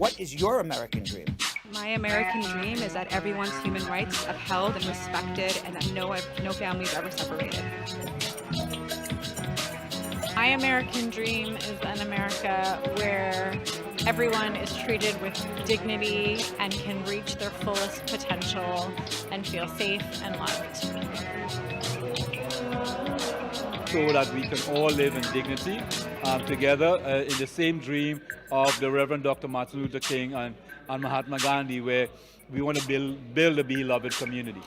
What is your American dream? My American dream is that everyone's human rights are upheld and respected and that no family is ever separated. My American dream is an America where everyone is treated with dignity and can reach their fullest potential and feel safe and loved. So that we can all live in dignity together in the same dream of the Reverend Dr. Martin Luther King and Mahatma Gandhi, where we want to build a beloved community.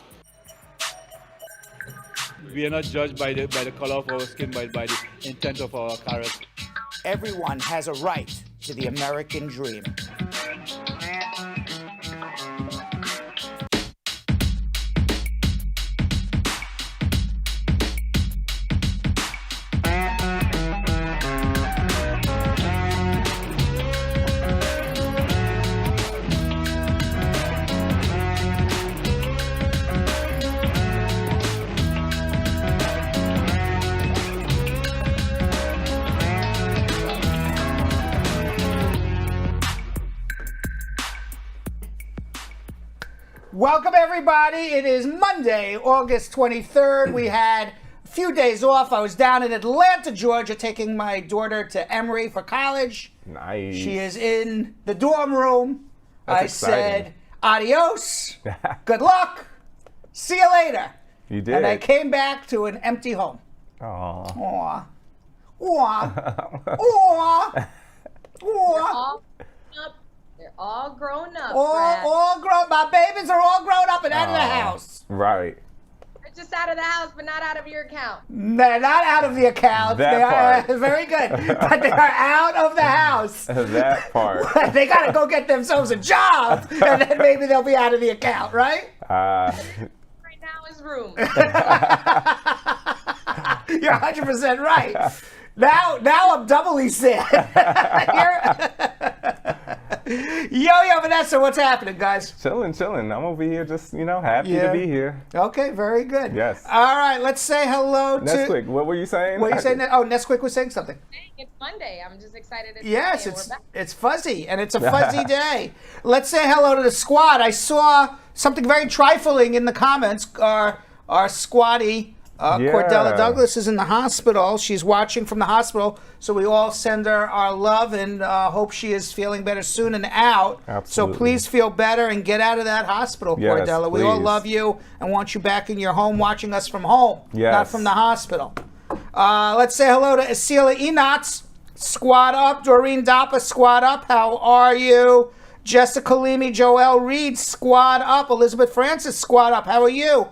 We are not judged by the color of our skin, but by the intent of our character. Everyone has a right to the American dream. Welcome, everybody. It is Monday, August 23rd. We had a few days off. I was down in Atlanta, Georgia, taking my daughter to Emory for college. Nice. She is in the dorm room. That's exciting. Said, adios, good luck, see you later. You did. And I came back to an empty home. Aww. Aww. Aww. Aww. Aww. They're all grown up. All grown. My babies are all grown up and out of the house. Right. They're just out of the house, but not out of your account. They're not out of the account. That they part. are very good, but they are out of the house. That part. They got to go get themselves a job, and then maybe they'll be out of the account, right? Right now is room. You're 100% right. Now I'm doubly sad. Yo, Vanessa, what's happening, guys? Chilling. I'm over here just, happy to be here. Okay, very good. Yes. All right, let's say hello to... Nesquik, what were you saying? What were you saying? Oh, Nesquik was saying something. It's Monday. I'm just excited. Yes, it's fuzzy, and it's a fuzzy day. Let's say hello to the squad. I saw something very trifling in the comments. Our squaddie, Cordella Douglas, is in the hospital. She's watching from the hospital, so we all send her our love and hope she is feeling better soon and out. Absolutely. So please feel better and get out of that hospital, yes, Cordella. We all please. love you and want you back in your home watching us from home, yes. not from the hospital. Let's say hello to Asila Enotz. Squad up. Doreen Dappa, squad up. How are you? Jessica Leamy, Joelle Reed, squad up. Elizabeth Francis, squad up. How are you?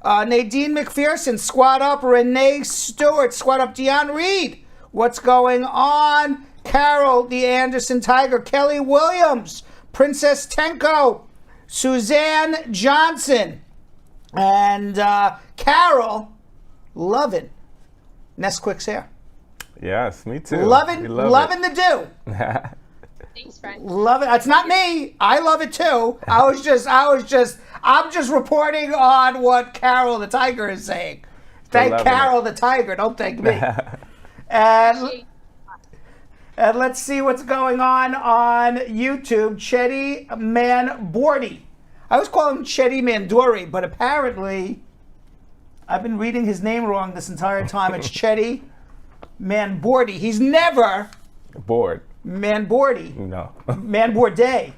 Nadine McPherson, squad up. Renee Stewart, squad up. Dion Reed, what's going on? Carol, the Anderson Tiger. Kelly Williams, Princess Tenko, Suzanne Johnson, and Carol, loving Nesquik's hair. Yes, me too. Loving the do. Thanks, friend. Love it. It's not me. I love it too. I'm just reporting on what Carol the Tiger is saying. Thank Carol the Tiger. Don't thank me. And let's see what's going on YouTube. Chetty Manbordi. I always call him Chetty Mandori, but apparently I've been reading his name wrong this entire time. It's Chetty Manbordi. He's never bored. Manbordi. No. Manborday.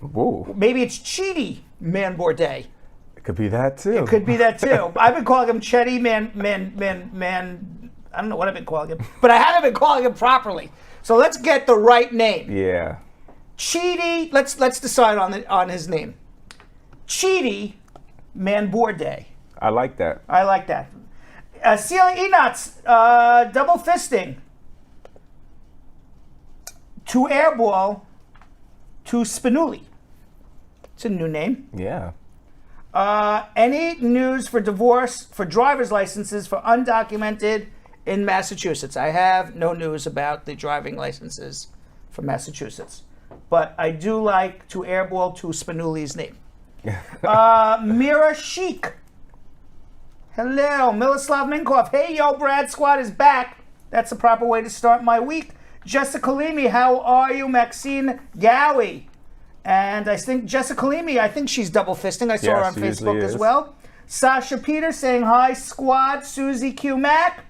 Ooh. Maybe it's Cheaty Manborday. It could be that too. It could be that too. I've been calling him Chetty Man. I don't know what I've been calling him, but I haven't been calling him properly. So let's get the right name. Yeah. Cheaty. Let's decide on his name. Cheaty Manborday. I like that. I like that. Celia Enotz, double fisting. To airball to Spinulli. It's a new name. Yeah. Any news for divorce for driver's licenses for undocumented in Massachusetts? I have no news about the driving licenses for Massachusetts, but I do like to airball to Spinulli's name. Mira Sheik. Hello, Miloslav Minkov. Hey, yo, Brad Squad is back. That's the proper way to start my week. Jessica Leamy, how are you? Maxine Gowie. And I think Jessica Kalimi, I think she's double fisting. I saw her on she usually Facebook as is. well. Sasha Peters saying hi, squad. Susie Q Mac.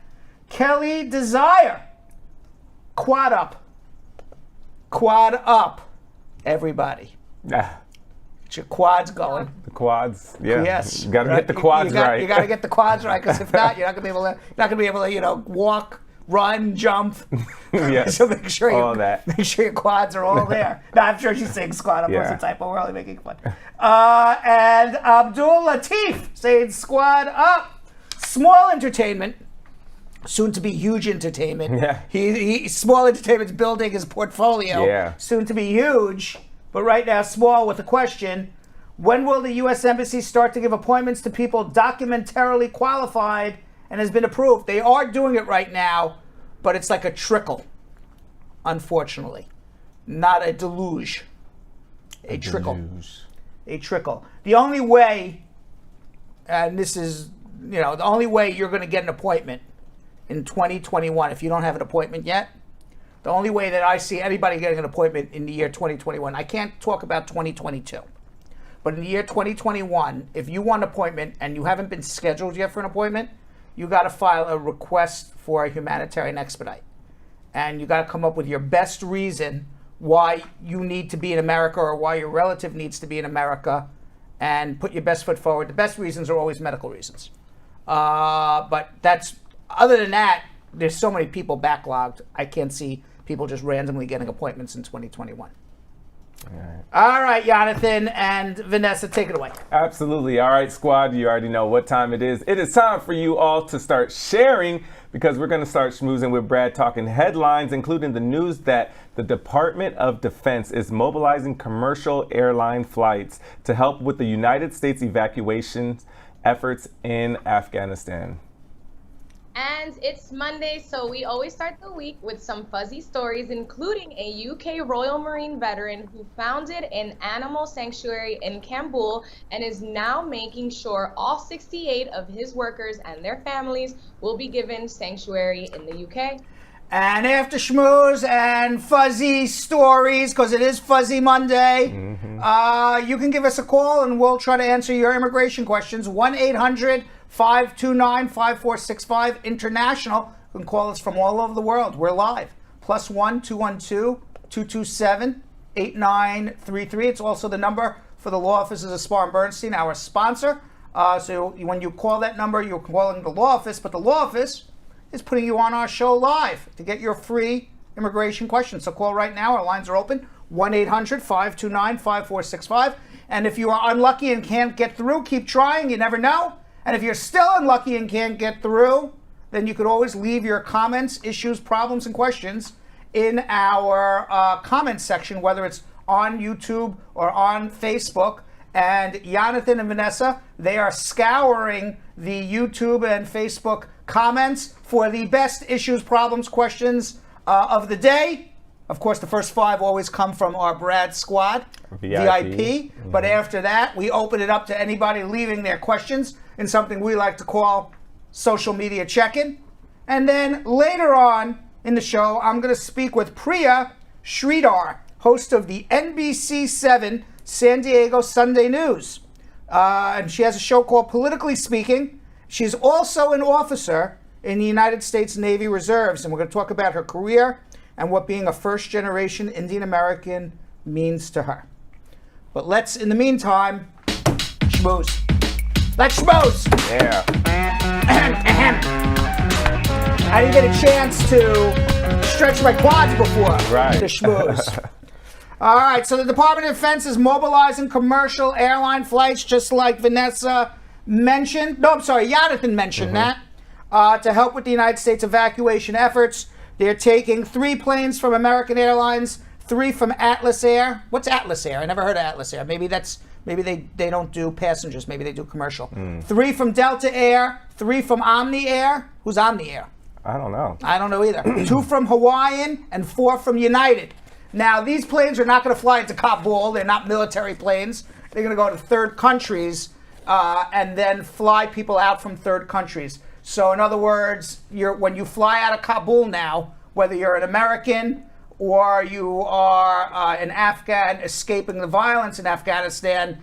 Kelly Desire. Quad up. Quad up. Everybody. Ah, Get your quads going. the quads. Yeah. Yes. You got to get the quads right. You got to get the quads right, because if not, you're not going to be able to, walk, run, jump. Yes. So make sure all that. Make sure your quads are all there. No, I'm sure she's saying squad up. Yeah. What's the typo? We're only making fun. And Abdul Latif saying squad up. Small entertainment. Soon to be huge entertainment. Yeah. He small entertainment's building his portfolio. Yeah. Soon to be huge, but right now small with a question. When will the U.S. Embassy start to give appointments to people documentarily qualified and has been approved? They are doing it right now, but it's like a trickle, unfortunately. Not a deluge. A trickle. A trickle. The only way, and this is, the only way you're going to get an appointment in 2021, if you don't have an appointment yet, the only way that I see anybody getting an appointment in the year 2021, I can't talk about 2022, but in the year 2021, if you want an appointment and you haven't been scheduled yet for an appointment, you got to file a request for a humanitarian expedite. And you got to come up with your best reason why you need to be in America or why your relative needs to be in America, and put your best foot forward. The best reasons are always medical reasons. But other than that, there's so many people backlogged. I can't see people just randomly getting appointments in 2021. All right, Jonathan and Vanessa, take it away. Absolutely. All right, squad, you already know what time it is. It is time for you all to start sharing, because we're going to start schmoozing with Brad, talking headlines, including the news that the Department of Defense is mobilizing commercial airline flights to help with the United States evacuation efforts in Afghanistan. And it's Monday, so we always start the week with some fuzzy stories, including a UK Royal Marine veteran who founded an animal sanctuary in Kabul and is now making sure all 68 of his workers and their families will be given sanctuary in the UK. And after schmooze and fuzzy stories, because it is Fuzzy Monday, you can give us a call and we'll try to answer your immigration questions. 1-800-529-5465 international. You can call us from all over the world. We're live. +1 212-227-8933. It's also the number for the law offices of Spar and Bernstein, our sponsor. So when you call that number, you're calling the law office, but the law office is putting you on our show live to get your free immigration questions. So call right now. Our lines are open. 1-800-529-5465. And if you are unlucky and can't get through, keep trying. You never know. And if you're still unlucky and can't get through, then you could always leave your comments, issues, problems, and questions in our comments section, whether it's on YouTube or on Facebook. And Jonathan and Vanessa, they are scouring the YouTube and Facebook comments for the best issues, problems, questions of the day. Of course, the first 5 always come from our Brad squad, VIP. But after that, we open it up to anybody leaving their questions in something we like to call social media check-in. And then later on in the show, I'm going to speak with Priya Sridhar, host of the NBC7 San Diego Sunday News. And she has a show called Politically Speaking. She's also an officer in the United States Navy Reserves, and we're going to talk about her career and what being a first-generation Indian American means to her. But let's, in the meantime, schmooze. Let's schmooze! Yeah. I didn't get a chance to stretch my quads before Right. to schmooze. All right, so the Department of Defense is mobilizing commercial airline flights, just like Vanessa mentioned. No, I'm sorry, Jonathan mentioned that, to help with the United States evacuation efforts. They're taking 3 planes from American Airlines, 3 from Atlas Air. What's Atlas Air? I never heard of Atlas Air. Maybe they don't do passengers. Maybe they do commercial. 3 from Delta Air, 3 from Omni Air. Who's Omni Air? I don't know. I don't know either. 2 from Hawaiian and 4 from United. Now, these planes are not going to fly into Kabul. They're not military planes. They're going to go to third countries and then fly people out from third countries. So, in other words, when you fly out of Kabul now, whether you're an American or you are an Afghan escaping the violence in Afghanistan,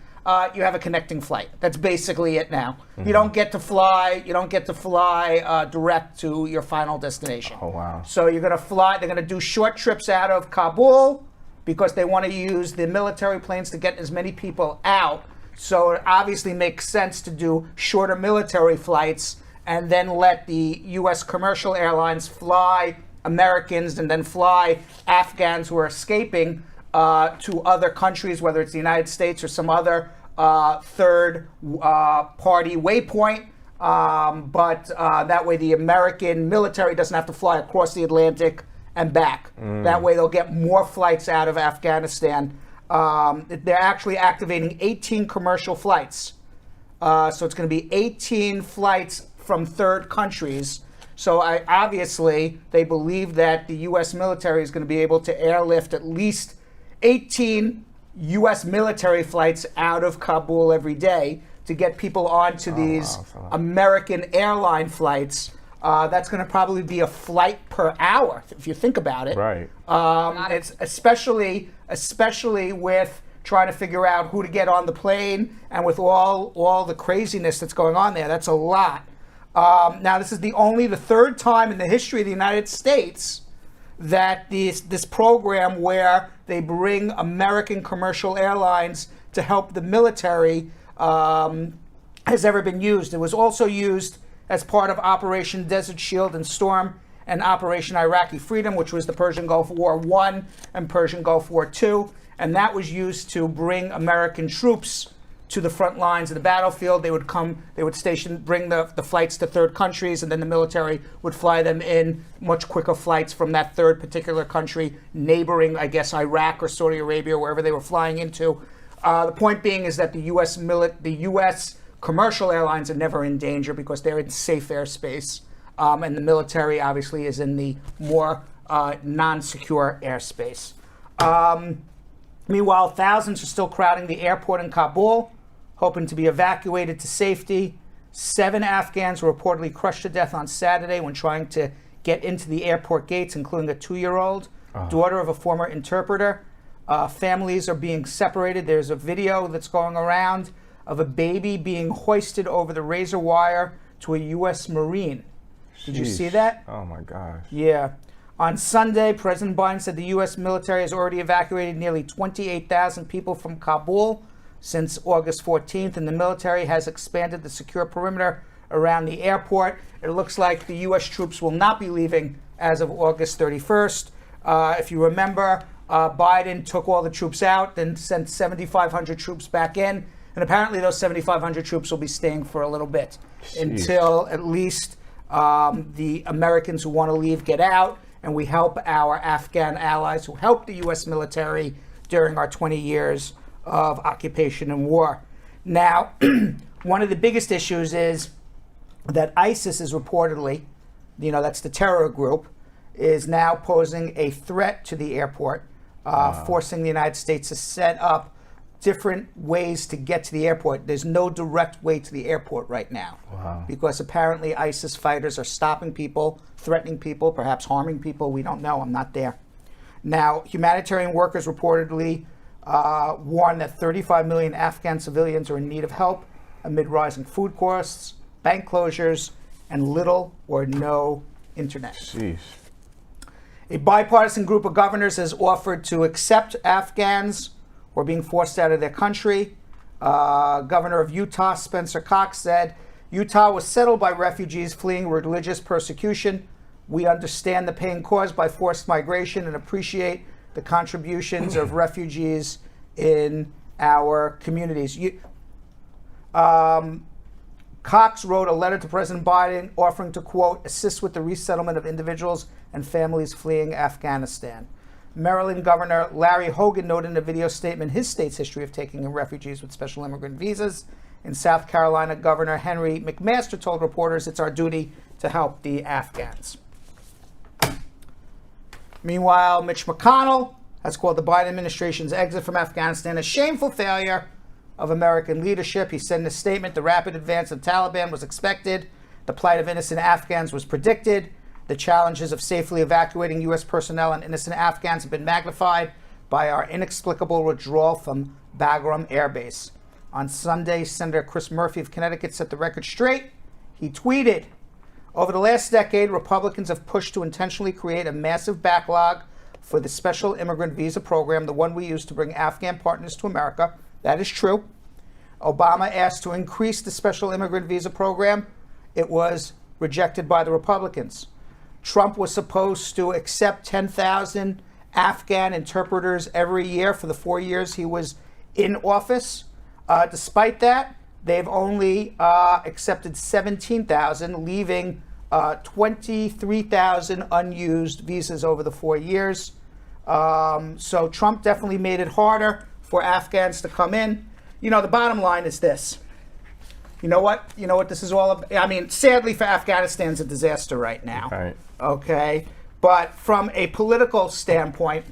you have a connecting flight. That's basically it now. You don't get to fly. You don't get to fly direct to your final destination. Oh, wow. So you're going to fly. They're going to do short trips out of Kabul because they want to use the military planes to get as many people out. So it obviously makes sense to do shorter military flights and then let the U.S. commercial airlines fly Americans and then fly Afghans who are escaping to other countries, whether it's the United States or some other third party waypoint. But that way the American military doesn't have to fly across the Atlantic and back. That way they'll get more flights out of Afghanistan. They're actually activating 18 commercial flights. So it's going to be 18 flights from third countries. So obviously they believe that the U.S. military is going to be able to airlift at least 18 U.S. military flights out of Kabul every day to get people onto these American airline flights. That's going to probably be a flight per hour, if you think about it. Right. It's especially with trying to figure out who to get on the plane, and with all the craziness that's going on there. That's a lot. Now, this is the third time in the history of the United States that this program where they bring American commercial airlines to help the military has ever been used. It was also used as part of Operation Desert Shield and Storm and Operation Iraqi Freedom, which was the Persian Gulf War I and Persian Gulf War II. And that was used to bring American troops to the front lines of the battlefield. They would bring the flights to third countries, and then the military would fly them in much quicker flights from that third particular country, neighboring, I guess, Iraq or Saudi Arabia, wherever they were flying into. The point being is that the U.S. commercial airlines are never in danger because they're in safe airspace, and the military obviously is in the more non-secure airspace. Meanwhile, thousands are still crowding the airport in Kabul, hoping to be evacuated to safety. 7 Afghans were reportedly crushed to death on Saturday when trying to get into the airport gates, including a 2-year-old, daughter of a former interpreter. Families are being separated. There's a video that's going around of a baby being hoisted over the razor wire to a U.S. Marine. Did you see that? Oh, my gosh. Yeah. On Sunday, President Biden said the U.S. military has already evacuated nearly 28,000 people from Kabul since August 14th, and the military has expanded the secure perimeter around the airport. It looks like the U.S. troops will not be leaving as of August 31st. If you remember, Biden took all the troops out, then sent 7,500 troops back in, and apparently those 7,500 troops will be staying for a little bit until at least the Americans who want to leave get out, and we help our Afghan allies who helped the U.S. military during our 20 years of occupation and war. Now, one of the biggest issues is that ISIS is reportedly, that's the terror group, is now posing a threat to the airport, forcing the United States to set up different ways to get to the airport. There's no direct way to the airport right now because apparently ISIS fighters are stopping people, threatening people, perhaps harming people. We don't know. I'm not there. Now, humanitarian workers reportedly warn that 35 million Afghan civilians are in need of help amid rising food costs, bank closures, and little or no internet. Jeez. A bipartisan group of governors has offered to accept Afghans who are being forced out of their country. Governor of Utah, Spencer Cox, said, Utah was settled by refugees fleeing religious persecution. We understand the pain caused by forced migration and appreciate the contributions of refugees in our communities. Cox wrote a letter to President Biden offering to, quote, assist with the resettlement of individuals and families fleeing Afghanistan. Maryland Governor Larry Hogan noted in a video statement his state's history of taking in refugees with special immigrant visas. In South Carolina, Governor Henry McMaster told reporters it's our duty to help the Afghans. Meanwhile, Mitch McConnell has called the Biden administration's exit from Afghanistan a shameful failure of American leadership. He said in a statement, the rapid advance of Taliban was expected. The plight of innocent Afghans was predicted. The challenges of safely evacuating U.S. personnel and innocent Afghans have been magnified by our inexplicable withdrawal from Bagram Air Base. On Sunday, Senator Chris Murphy of Connecticut set the record straight. He tweeted, "Over the last decade, Republicans have pushed to intentionally create a massive backlog for the special immigrant visa program, the one we use to bring Afghan partners to America." That is true. Obama asked to increase the special immigrant visa program. It was rejected by the Republicans. Trump was supposed to accept 10,000 Afghan interpreters every year for the 4 years he was in office. Despite that, they've only accepted 17,000, leaving 23,000 unused visas over the 4 years. So Trump definitely made it harder for Afghans to come in. You know, the bottom line is this. You know what? You know what this is all about? I mean, sadly for Afghanistan, it's a disaster right now. Right. Okay? But from a political standpoint,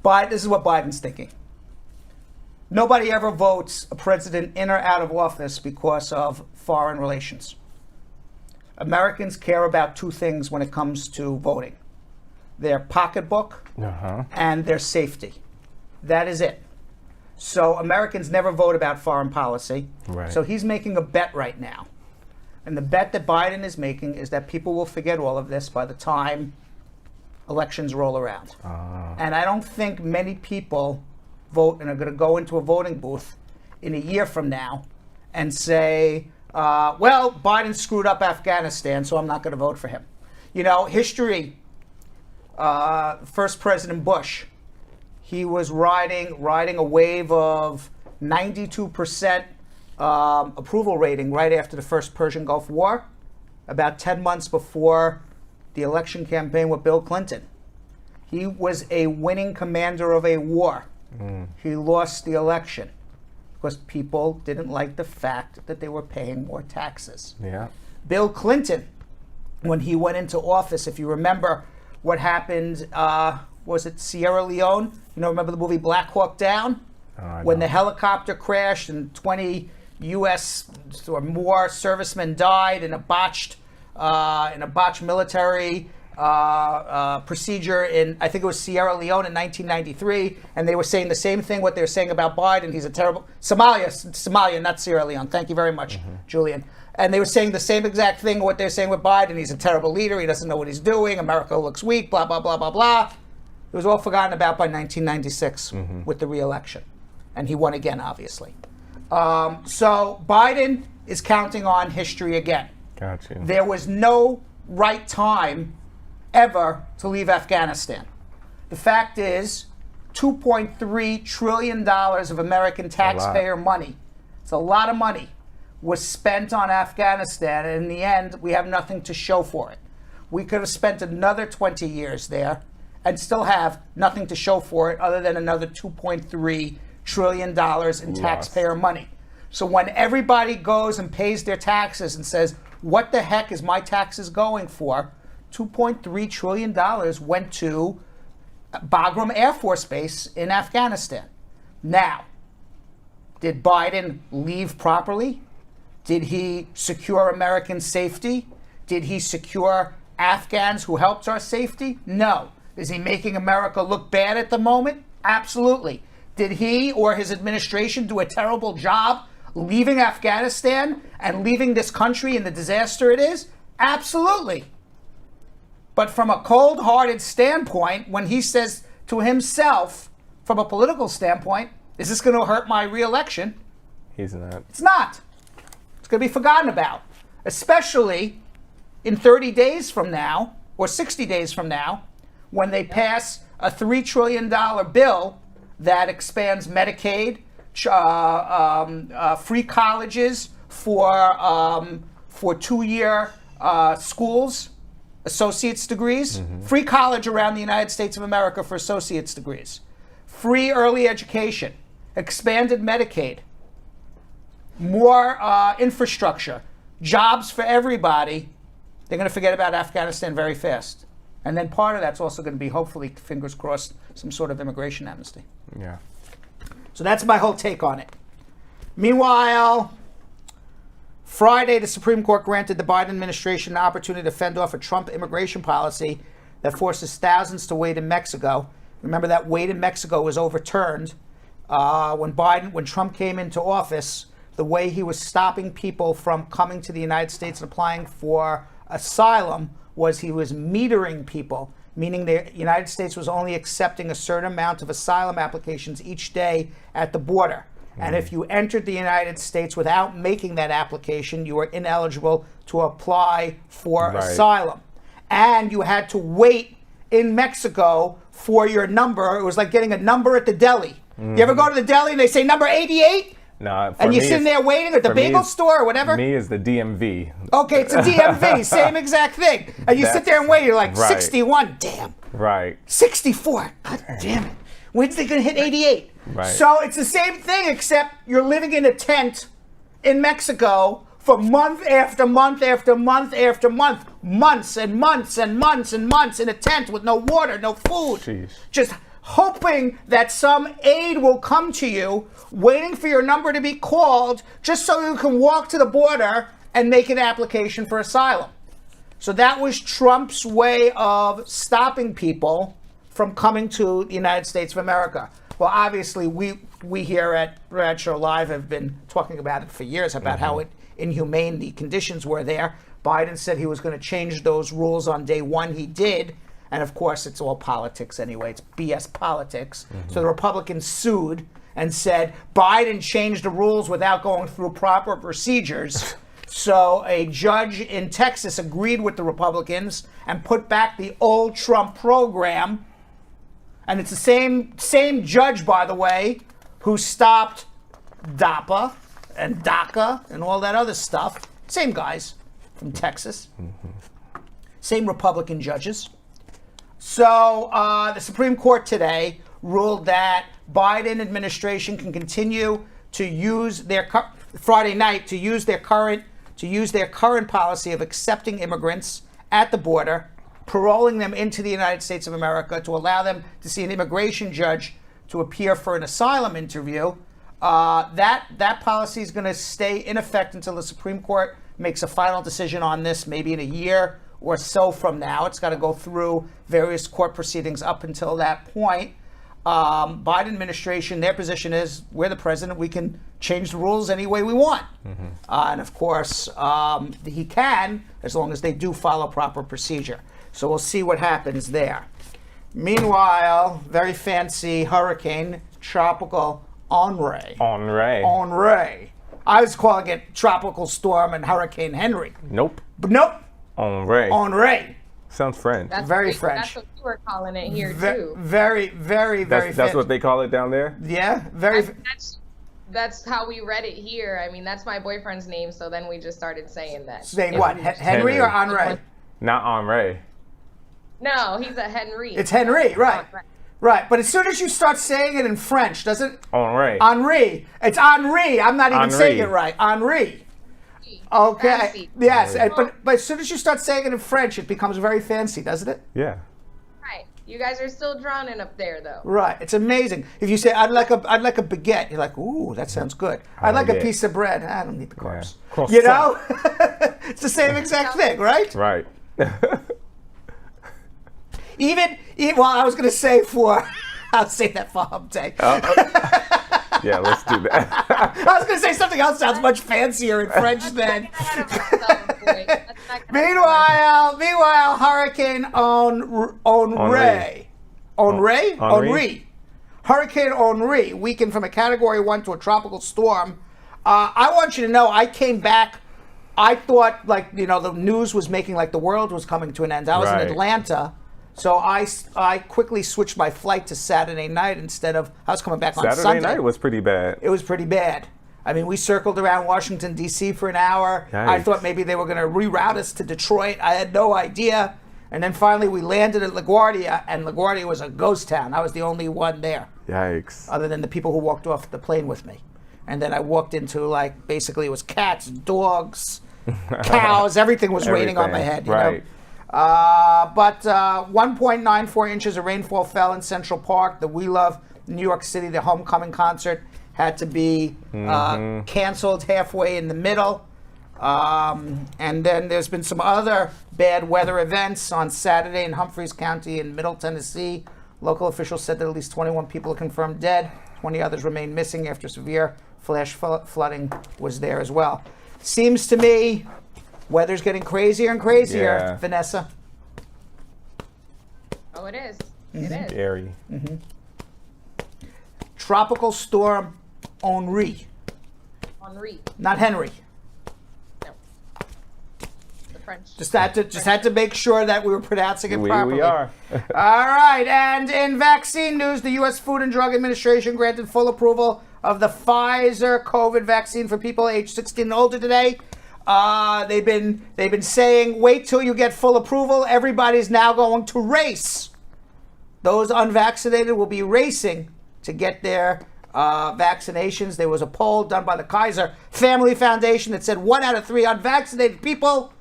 this is what Biden's thinking. Nobody ever votes a president in or out of office because of foreign relations. Americans care about two things when it comes to voting: their pocketbook and their safety. That is it. So Americans never vote about foreign policy. Right. So he's making a bet right now. And the bet that Biden is making is that people will forget all of this by the time elections roll around. And I don't think many people vote and are going to go into a voting booth in a year from now and say, well, Biden screwed up Afghanistan, so I'm not going to vote for him. You know, history, first President Bush, he was riding a wave of 92% approval rating right after the first Persian Gulf War, about 10 months before the election campaign with Bill Clinton. He was a winning commander of a war. He lost the election because people didn't like the fact that they were paying more taxes. Yeah. Bill Clinton, when he went into office, if you remember what happened, was it Sierra Leone? You know, remember the movie Black Hawk Down? When the helicopter crashed and 20 U.S. or more servicemen died in a botched military procedure in, I think it was Sierra Leone in 1993, and they were saying the same thing what they were saying about Biden. He's a terrible Somalia, not Sierra Leone. Thank you very much, Julian. And they were saying the same exact thing what they're saying with Biden. He's a terrible leader. He doesn't know what he's doing. America looks weak. Blah blah blah blah blah. It was all forgotten about by 1996 with the re-election, and he won again, obviously. So Biden is counting on history again. Gotcha. There was no right time ever to leave Afghanistan. The fact is, $2.3 trillion of American taxpayer money, it's a lot of money, was spent on Afghanistan, and in the end, we have nothing to show for it. We could have spent another 20 years there and still have nothing to show for it other than another $2.3 trillion in taxpayer money. So when everybody goes and pays their taxes and says, what the heck is my taxes going for? $2.3 trillion went to Bagram Air Force Base in Afghanistan. Now, did Biden leave properly? Did he secure American safety? Did he secure Afghans who helped our safety? No. Is he making America look bad at the moment? Absolutely. Did he or his administration do a terrible job leaving Afghanistan and leaving this country in the disaster it is? Absolutely. But from a cold-hearted standpoint, when he says to himself, from a political standpoint, is this going to hurt my re-election? He's not. It's not. It's going to be forgotten about, especially in 30 days from now or 60 days from now when they pass a $3 trillion bill that expands Medicaid, free colleges for 2-year schools, associate's degrees, free college around the United States of America for associate's degrees, free early education, expanded Medicaid, more infrastructure, jobs for everybody. They're going to forget about Afghanistan very fast. And then part of that's also going to be, hopefully, fingers crossed, some sort of immigration amnesty. Yeah. So that's my whole take on it. Meanwhile, Friday, the Supreme Court granted the Biden administration an opportunity to fend off a Trump immigration policy that forces thousands to wait in Mexico. Remember that wait in Mexico was overturned when Trump came into office. The way he was stopping people from coming to the United States and applying for asylum was he was metering people, meaning the United States was only accepting a certain amount of asylum applications each day at the border. And if you entered the United States without making that application, you were ineligible to apply for asylum. And you had to wait in Mexico for your number. It was like getting a number at the deli. You ever go to the deli and they say number 88? No, and you're sitting there waiting at the bagel store or whatever? Me is the DMV. Okay, it's a DMV, same exact thing. And you sit there and wait, you're like, 61, damn. Right. 64, god damn it. When's they gonna hit 88? Right. So it's the same thing, except you're living in a tent in Mexico for month after month after month after month. Months and months and months and months in a tent with no water, no food. Jeez. Just hoping that some aid will come to you, waiting for your number to be called, just so you can walk to the border and make an application for asylum. So that was Trump's way of stopping people from coming to the United States of America. Well, obviously, we here at Bradshaw Live have been talking about it for years, about how inhumane the conditions were there. Biden said he was going to change those rules on day one. He did. And of course, it's all politics anyway. It's BS politics. So the Republicans sued and said Biden changed the rules without going through proper procedures. So a judge in Texas agreed with the Republicans and put back the old Trump program. And it's the same judge, by the way, who stopped DAPA and DACA and all that other stuff. Same guys from Texas. Same Republican judges. So the Supreme Court today ruled that Biden administration can continue to use their Friday night to use their current policy of accepting immigrants at the border, paroling them into the United States of America, to allow them to see an immigration judge to appear for an asylum interview. That policy is going to stay in effect until the Supreme Court makes a final decision on this, maybe in a year or so from now. It's got to go through various court proceedings up until that point. Biden administration, their position is, we're the president, we can change the rules any way we want. And of course, he can, as long as they do follow proper procedure. So we'll see what happens there. Meanwhile, very fancy hurricane, tropical Henri. I was calling it Tropical Storm and Hurricane Henry. Nope. But nope. Henri. Sounds French. That's very great. French. That's what we were calling it here too. Very That's what they call it down there? Yeah, very. That's how we read it here. I mean, that's my boyfriend's name, so then we just started saying that. Saying what? Henry or Henri? Not Henri. No, he's a Henry. It's Henry, right. Right, but as soon as you start saying it in French, does it? Henri. It's Henri. I'm not even saying it right. Henri. Okay. Fancy. Yes, but as soon as you start saying it in French, it becomes very fancy, doesn't it? Yeah. Right. You guys are still drowning up there, though. Right. It's amazing. If you say, I'd like a baguette, you're like, ooh, that sounds good. I'd like a piece of bread. I don't need the carbs. Yeah. You know? It's the same exact thing, right? Right. Well, I was going to say I'll say that for Hump Day. Yeah, let's do that. I was going to say something else sounds much fancier in French than. Meanwhile, Hurricane Henri. Hurricane Henri weakened from a Category 1 to a tropical storm. I want you to know, I came back. I thought, the news was making like the world was coming to an end. I was in Atlanta. So I quickly switched my flight to Saturday night instead of, I was coming back on Sunday. Saturday night was pretty bad. It was pretty bad. I mean, we circled around Washington, D.C. for an hour. Yikes. I thought maybe they were going to reroute us to Detroit. I had no idea. And then finally we landed at LaGuardia, and LaGuardia was a ghost town. I was the only one there. Yikes. Other than the people who walked off the plane with me. And then I walked into, basically it was cats, dogs, cows, everything was raining on my head. You know? But 1.94 inches of rainfall fell in Central Park. The We Love New York City, the homecoming concert, had to be canceled halfway in the middle. And then there's been some other bad weather events on Saturday in Humphreys County in Middle Tennessee. Local officials said that at least 21 people are confirmed dead. 20 others remain missing after severe flash flooding was there as well. Seems to me weather's getting crazier and crazier, Yeah. Vanessa. Oh, it is. It is. Scary. Tropical storm Henri, Henri. not Henry. No. The French. Just had to make sure that we were pronouncing it properly. We are. All right, and in vaccine news, the U.S. Food and Drug Administration granted full approval of the Pfizer COVID vaccine for people aged 16 and older today. They've been saying, wait till you get full approval. Everybody's now going to race. Those unvaccinated will be racing to get their vaccinations. There was a poll done by the Kaiser Family Foundation that said 1 out of 3 unvaccinated people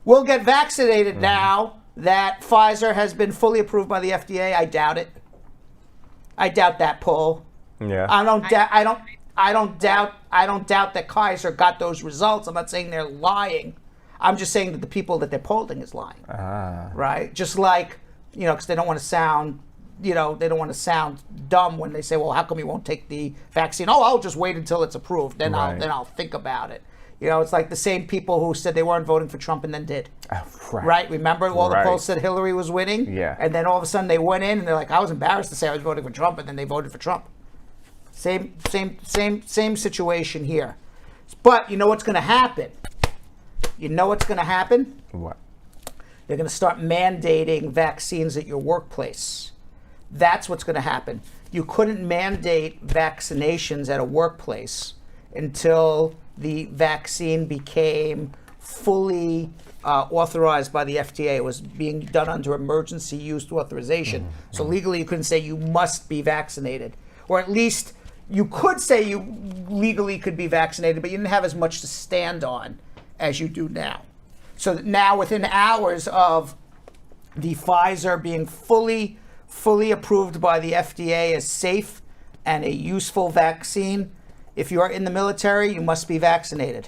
will get vaccinated now that Pfizer has been fully approved by the FDA. I doubt it. I doubt that poll. Yeah. I don't doubt that Kaiser got those results. I'm not saying they're lying. I'm just saying that the people that they're polling is lying. Right? Just like, because they don't want to sound, they don't want to sound dumb when they say, well, how come you won't take the vaccine? Oh, I'll just wait until it's approved. Then Right. I'll think about it. It's like the same people who said they weren't voting for Trump and then did. Right? Remember all the Right. polls said Hillary was winning? Yeah. And then all of a sudden they went in and they're like, I was embarrassed to say I was voting for Trump, and then they voted for Trump. Same situation here. But you know what's going to happen? What? They're going to start mandating vaccines at your workplace. That's what's going to happen. You couldn't mandate vaccinations at a workplace until the vaccine became fully authorized by the FDA. It was being done under emergency use authorization. So legally you couldn't say you must be vaccinated. Or at least you could say you legally could be vaccinated, but you didn't have as much to stand on as you do now. So that now within hours of the Pfizer being fully approved by the FDA as safe and a useful vaccine, if you are in the military, you must be vaccinated.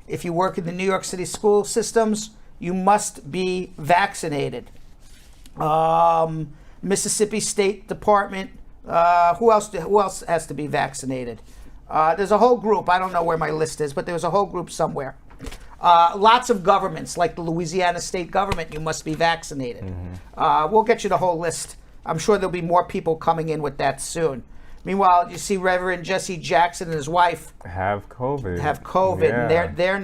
If you work in the New York City school systems, you must be vaccinated. Mississippi State Department, who else has to be vaccinated? There's a whole group. I don't know where my list is, but there's a whole group somewhere. Lots of governments, like the Louisiana state government, you must be vaccinated. We'll get you the whole list. I'm sure there'll be more people coming in with that soon. Meanwhile, you see Reverend Jesse Jackson and his wife Have COVID. and they're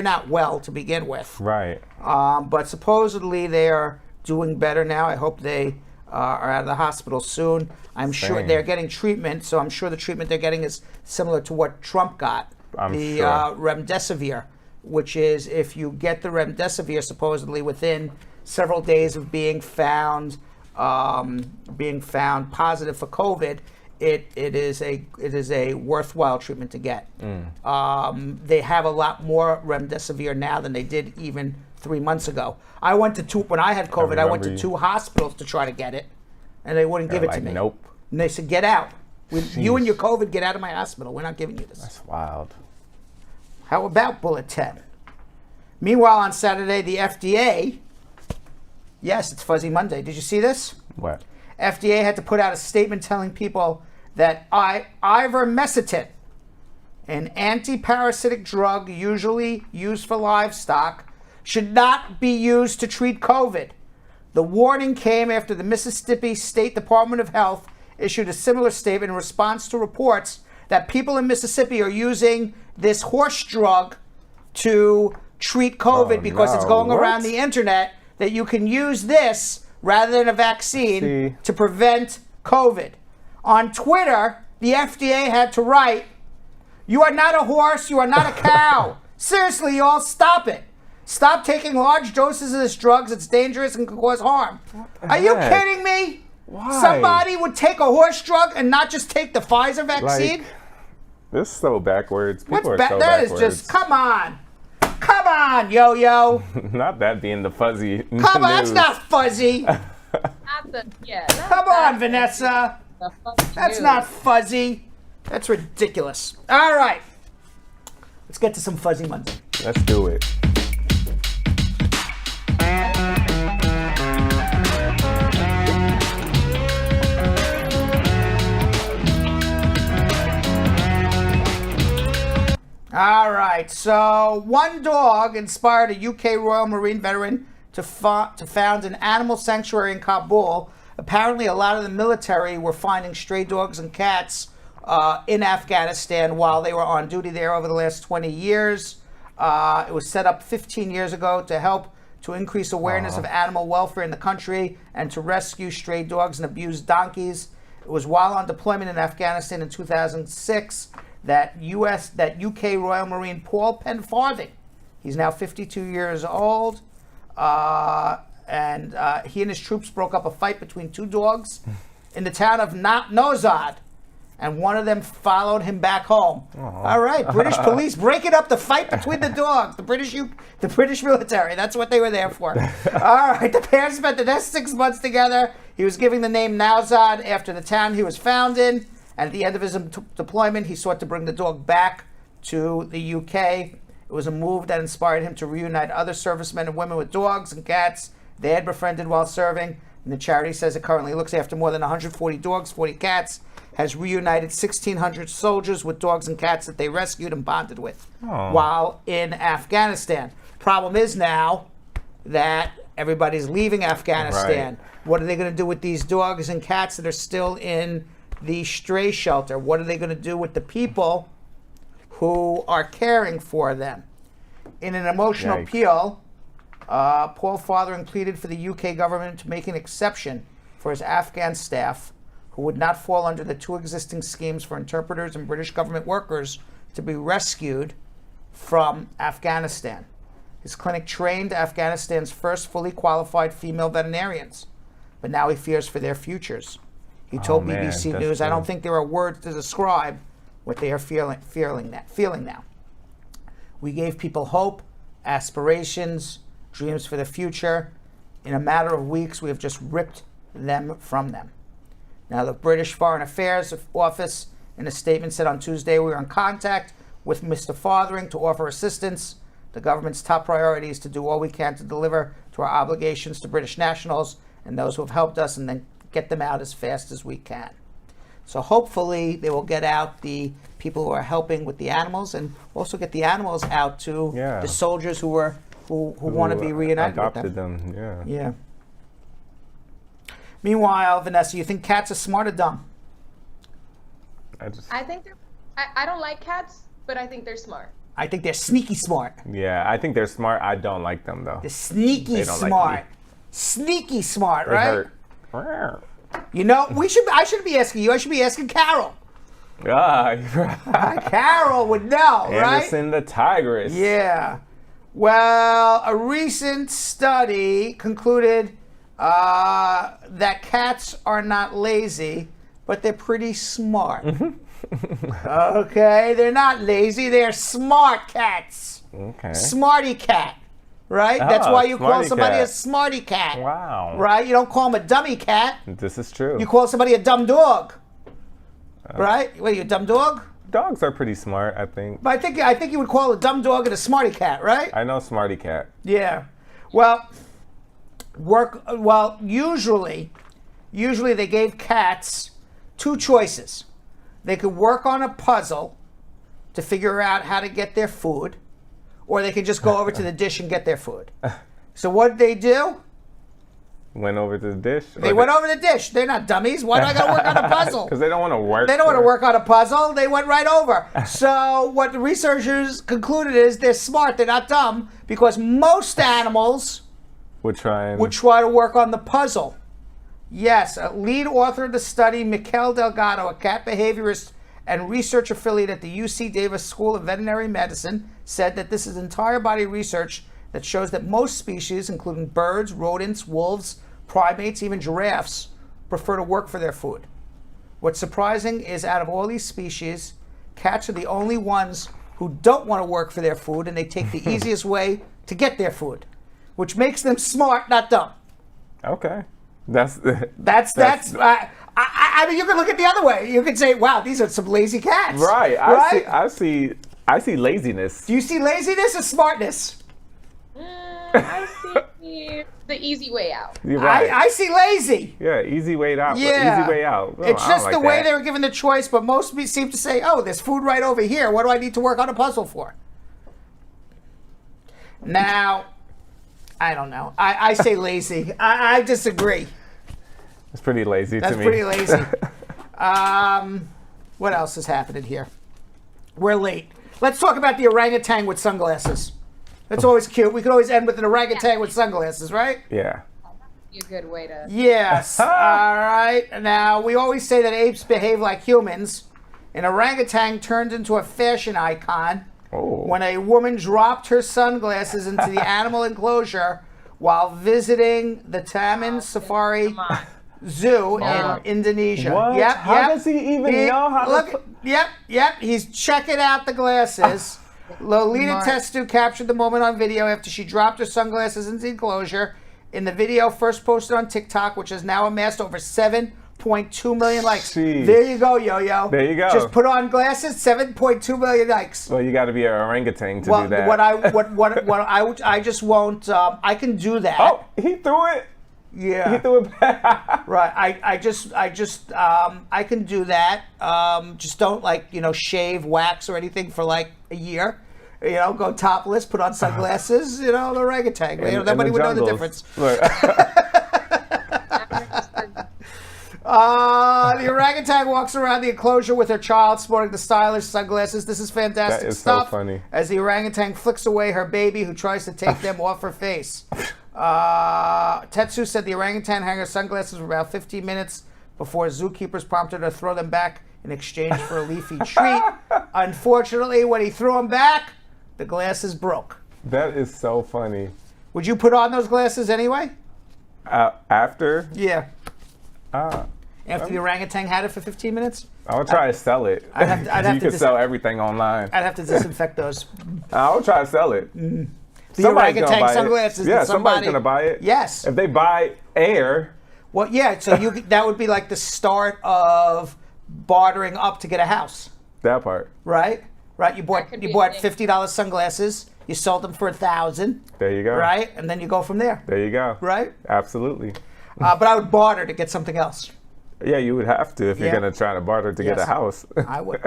not well to begin with. Right. But supposedly they are doing better now. I hope they are out of the hospital soon. I'm sure they're getting treatment, so I'm sure the treatment they're getting is similar to what Trump got, the remdesivir, which is if you get the remdesivir supposedly within several days of being found positive for COVID, it is a worthwhile treatment to get. They have a lot more remdesivir now than they did even 3 months ago. I went to when I had COVID, I went to 2 hospitals to try to get it, and they wouldn't give it to me. Nope. And they said, get out. You and your COVID, get out of my hospital. We're not giving you this. That's wild. How about Bullet 10? Meanwhile, on Saturday, the FDA, yes, it's Fuzzy Monday. Did you see this? What? FDA had to put out a statement telling people that ivermectin, an anti-parasitic drug usually used for livestock, should not be used to treat COVID. The warning came after the Mississippi State Department of Health issued a similar statement in response to reports that people in Mississippi are using this horse drug to treat COVID because it's going around the internet that you can use this rather than a vaccine to prevent COVID. On Twitter, the FDA had to write, "You are not a horse, you are not a cow. Seriously, y'all, stop it. Stop taking large doses of this drug. It's dangerous and can cause harm." Are you kidding me? Why? Somebody would take a horse drug and not just take the Pfizer vaccine? This is so backwards. People are so that backwards. is just, come on, yo-yo. Not that being the fuzzy Come on, that's not fuzzy. Come on, Vanessa. That's not fuzzy. That's ridiculous. All right. Let's get to some Fuzzy Monday. Let's do it. All right, so one dog inspired a UK Royal Marine veteran to found an animal sanctuary in Kabul. Apparently, a lot of the military were finding stray dogs and cats in Afghanistan while they were on duty there over the last 20 years. It was set up 15 years ago to help to increase awareness of animal welfare in the country and to rescue stray dogs and abused donkeys. It was while on deployment in Afghanistan in 2006 that UK Royal Marine Paul Penfarthing, he's now 52 years old, and he and his troops broke up a fight between two dogs in the town of Nozad, and one of them followed him back home. All right, British police breaking up the fight between the dogs. The British military, that's what they were there for. All right, the pair spent the next 6 months together. He was giving the name Nozad after the town he was found in. And at the end of his deployment, he sought to bring the dog back to the UK. It was a move that inspired him to reunite other servicemen and women with dogs and cats they had befriended while serving. And the charity says it currently looks after more than 140 dogs, 40 cats, has reunited 1,600 soldiers with dogs and cats that they rescued and bonded with while in Afghanistan. Problem is now that everybody's leaving Afghanistan. Right. What are they going to do with these dogs and cats that are still in the stray shelter? What are they going to do with the people who are caring for them? In an emotional appeal, Paul Farthing pleaded for the UK government to make an exception for his Afghan staff who would not fall under the two existing schemes for interpreters and British government workers to be rescued from Afghanistan. His clinic trained Afghanistan's first fully qualified female veterinarians, but now he fears for their futures. He told BBC News, I don't think there are words to describe what they are feeling now. We gave people hope, aspirations, dreams for the future. In a matter of weeks, we have just ripped them from them. Now, the British Foreign Affairs Office, in a statement, said on Tuesday, we are in contact with Mr. Farthing to offer assistance. The government's top priority is to do all we can to deliver to our obligations to British nationals and those who have helped us, and then get them out as fast as we can. So hopefully they will get out the people who are helping with the animals, and also get the animals out to the soldiers who want to be reunited with them. Yeah. Meanwhile, Vanessa, you think cats are smart or dumb? I think I don't like cats, but I think they're smart. I think they're sneaky smart. Yeah, I think they're smart. I don't like them though. They're sneaky smart. Like sneaky smart, they right? Hurt. You know, I shouldn't be asking you. I should be asking Carol. Carol would know, right? Anderson the tigress. Yeah. Well, a recent study concluded that cats are not lazy, but they're pretty smart. Okay, they're not lazy. They're smart cats. Okay. Smarty cat. Right? That's why you call somebody a smarty cat. Wow. Right? You don't call them a dummy cat. This is true. You call somebody a dumb dog. Right? What are you, a dumb dog? Dogs are pretty smart, I think. But I think you would call a dumb dog and a smarty cat, right? I know smarty cat. Yeah. Well, usually they gave cats two choices. They could work on a puzzle to figure out how to get their food, or they could just go over to the dish and get their food. So what did they do? Went over to the dish? They went over the dish. They're not dummies. Why do I got to work on a puzzle? Because they don't want to work. They don't want to work on a puzzle. They went right over. So what the researchers concluded is they're smart. They're not dumb, because most animals would try to work on the puzzle. Yes, a lead author of the study, Mikel Delgado, a cat behaviorist and research affiliate at the UC Davis School of Veterinary Medicine, said that this is entire body research that shows that most species, including birds, rodents, wolves, primates, even giraffes, prefer to work for their food. What's surprising is out of all these species, cats are the only ones who don't want to work for their food, and they take the easiest way to get their food, which makes them smart, not dumb. Okay. I mean, you can look at the other way. You can say, wow, these are some lazy cats. Right. I see I see laziness. Do you see laziness or smartness? I see the easy way out. You're right. I see lazy. Yeah, easy way out. Yeah. Easy way out. Oh, It's I don't just like the way that. they were given the choice, but most of me seem to say, oh, there's food right over here. What do I need to work on a puzzle for? Now, I don't know. I say lazy. I disagree. It's pretty lazy That's to me. pretty lazy. What else is happening here? We're late. Let's talk about the orangutan with sunglasses. That's always cute. We could always end with an orangutan with sunglasses, right? Yeah. A good way to. Yes. All right. Now, we always say that apes behave like humans. An orangutan turned into a fashion icon when a woman dropped her sunglasses into the animal enclosure while visiting the Taman Safari Zoo in Indonesia. What? How does he even know how to... Yep. He's checking out the glasses. Lolita Testu captured the moment on video after she dropped her sunglasses into the enclosure. In the video, first posted on TikTok, which has now amassed over 7.2 million likes. Jeez. There you go, Yo-Yo. There you go. Just put on glasses, 7.2 million likes. Well, you got to be an orangutan to do that. I just won't. I can do that. Oh, he threw it. Yeah. He threw it back. Right. I can do that. Just don't shave, wax, or anything for like a year. Go topless, put on sunglasses. The orangutan. Nobody would know the difference. The orangutan walks around the enclosure with her child sporting the stylish sunglasses. This is fantastic That is stuff. so funny. As the orangutan flicks away her baby, who tries to take them off her face. Tetsu said the orangutan hung her sunglasses for about 15 minutes before zookeepers prompted her to throw them back in exchange for a leafy treat. Unfortunately, when he threw them back, the glasses broke. That is so funny. Would you put on those glasses anyway? After? Yeah. After the orangutan had it for 15 minutes? I would try to sell it. I'd have you to can sell everything online. I'd have to disinfect those. I would try to sell it. The Somebody's gonna orangutan buy it. sunglasses. Yeah, that somebody's going to buy it. Yes. If they buy air. Well, yeah, so that would be like the start of bartering up to get a house. That part. Right? Right, you bought $50 sunglasses, you sold them for $1,000. There you go. Right? And then you go from there. There you go. Right? Absolutely. But I would barter to get something else. Yeah, you would have to if you're going to try to barter to get a house. I would.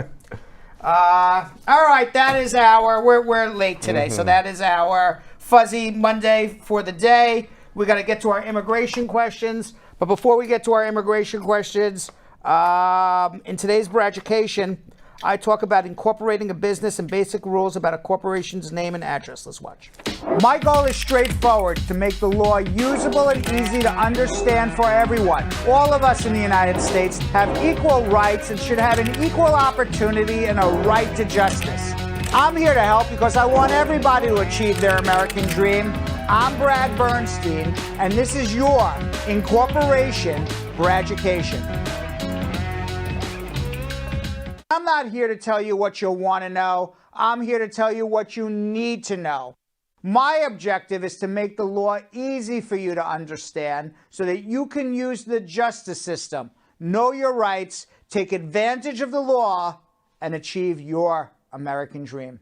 All right, that is we're late today, so that is our Fuzzy Monday for the day. We got to get to our immigration questions. But before we get to our immigration questions, in today's Braducation, I talk about incorporating a business and basic rules about a corporation's name and address. Let's watch. My goal is straightforward: to make the law usable and easy to understand for everyone. All of us in the United States have equal rights and should have an equal opportunity and a right to justice. I'm here to help because I want everybody to achieve their American dream. I'm Brad Bernstein, and this is your Incorporation Braducation. I'm not here to tell you what you'll want to know. I'm here to tell you what you need to know. My objective is to make the law easy for you to understand so that you can use the justice system, know your rights, take advantage of the law, and achieve your American dream.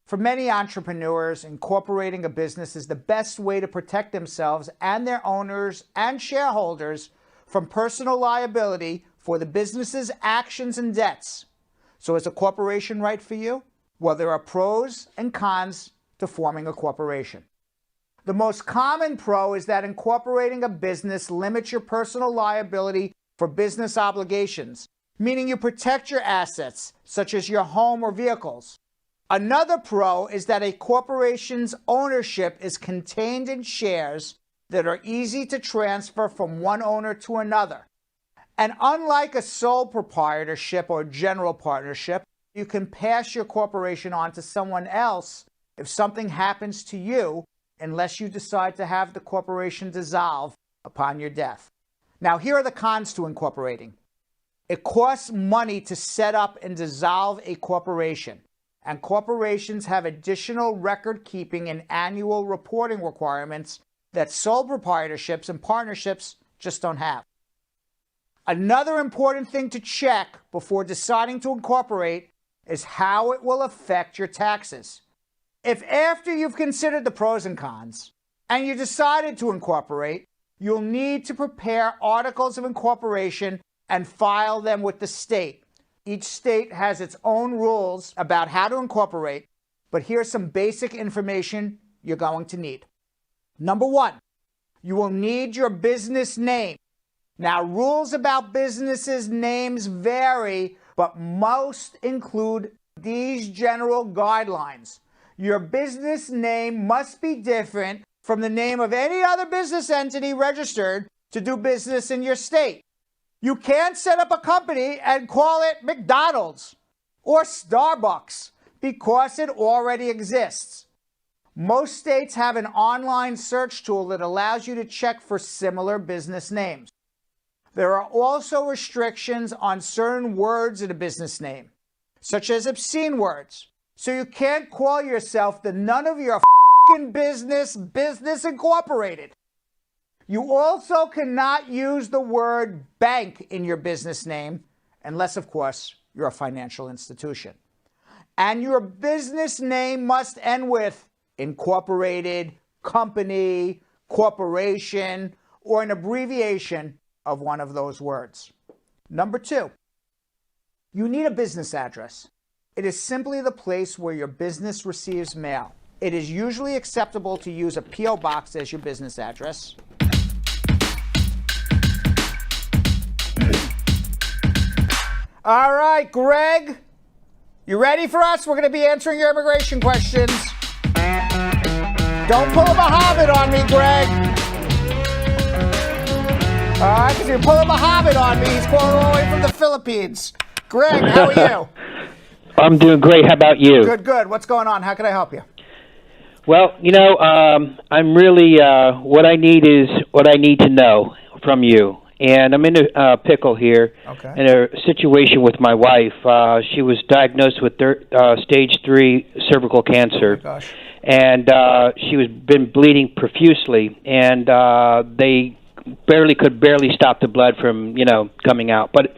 For many entrepreneurs, incorporating a business is the best way to protect themselves and their owners and shareholders from personal liability for the business's actions and debts. So is a corporation right for you? Well, there are pros and cons to forming a corporation. The most common pro is that incorporating a business limits your personal liability for business obligations, meaning you protect your assets, such as your home or vehicles. Another pro is that a corporation's ownership is contained in shares that are easy to transfer from one owner to another. And unlike a sole proprietorship or general partnership, you can pass your corporation on to someone else if something happens to you, unless you decide to have the corporation dissolve upon your death. Now, here are the cons to incorporating. It costs money to set up and dissolve a corporation, and corporations have additional record-keeping and annual reporting requirements that sole proprietorships and partnerships just don't have. Another important thing to check before deciding to incorporate is how it will affect your taxes. If after you've considered the pros and cons and you decided to incorporate, you'll need to prepare articles of incorporation and file them with the state. Each state has its own rules about how to incorporate, but here's some basic information you're going to need. Number one, you will need your business name. Now, rules about businesses' names vary, but most include these general guidelines. Your business name must be different from the name of any other business entity registered to do business in your state. You can't set up a company and call it McDonald's or Starbucks because it already exists. Most states have an online search tool that allows you to check for similar business names. There are also restrictions on certain words in a business name, such as obscene words. So you can't call yourself the none of your f***ing business incorporated. You also cannot use the word bank in your business name, unless, of course, you're a financial institution. And your business name must end with incorporated, company, corporation, or an abbreviation of one of those words. Number two, you need a business address. It is simply the place where your business receives mail. It is usually acceptable to use a P.O. box as your business address. All right, Greg, you ready for us? We're going to be answering your immigration questions. Don't pull a Mohammed on me, Greg. All right, because if you pull a Mohammed on me, he's calling all the way from the Philippines. Greg, how are you? I'm doing great. How about you? Good, good. What's going on? How can I help you? Well, I'm really, what I need is what I need to know from you. And I'm in a pickle here, Okay. in a situation with my wife. She was diagnosed with stage 3 cervical cancer. Oh my gosh. And she was been bleeding profusely, and they could barely stop the blood from, coming out. But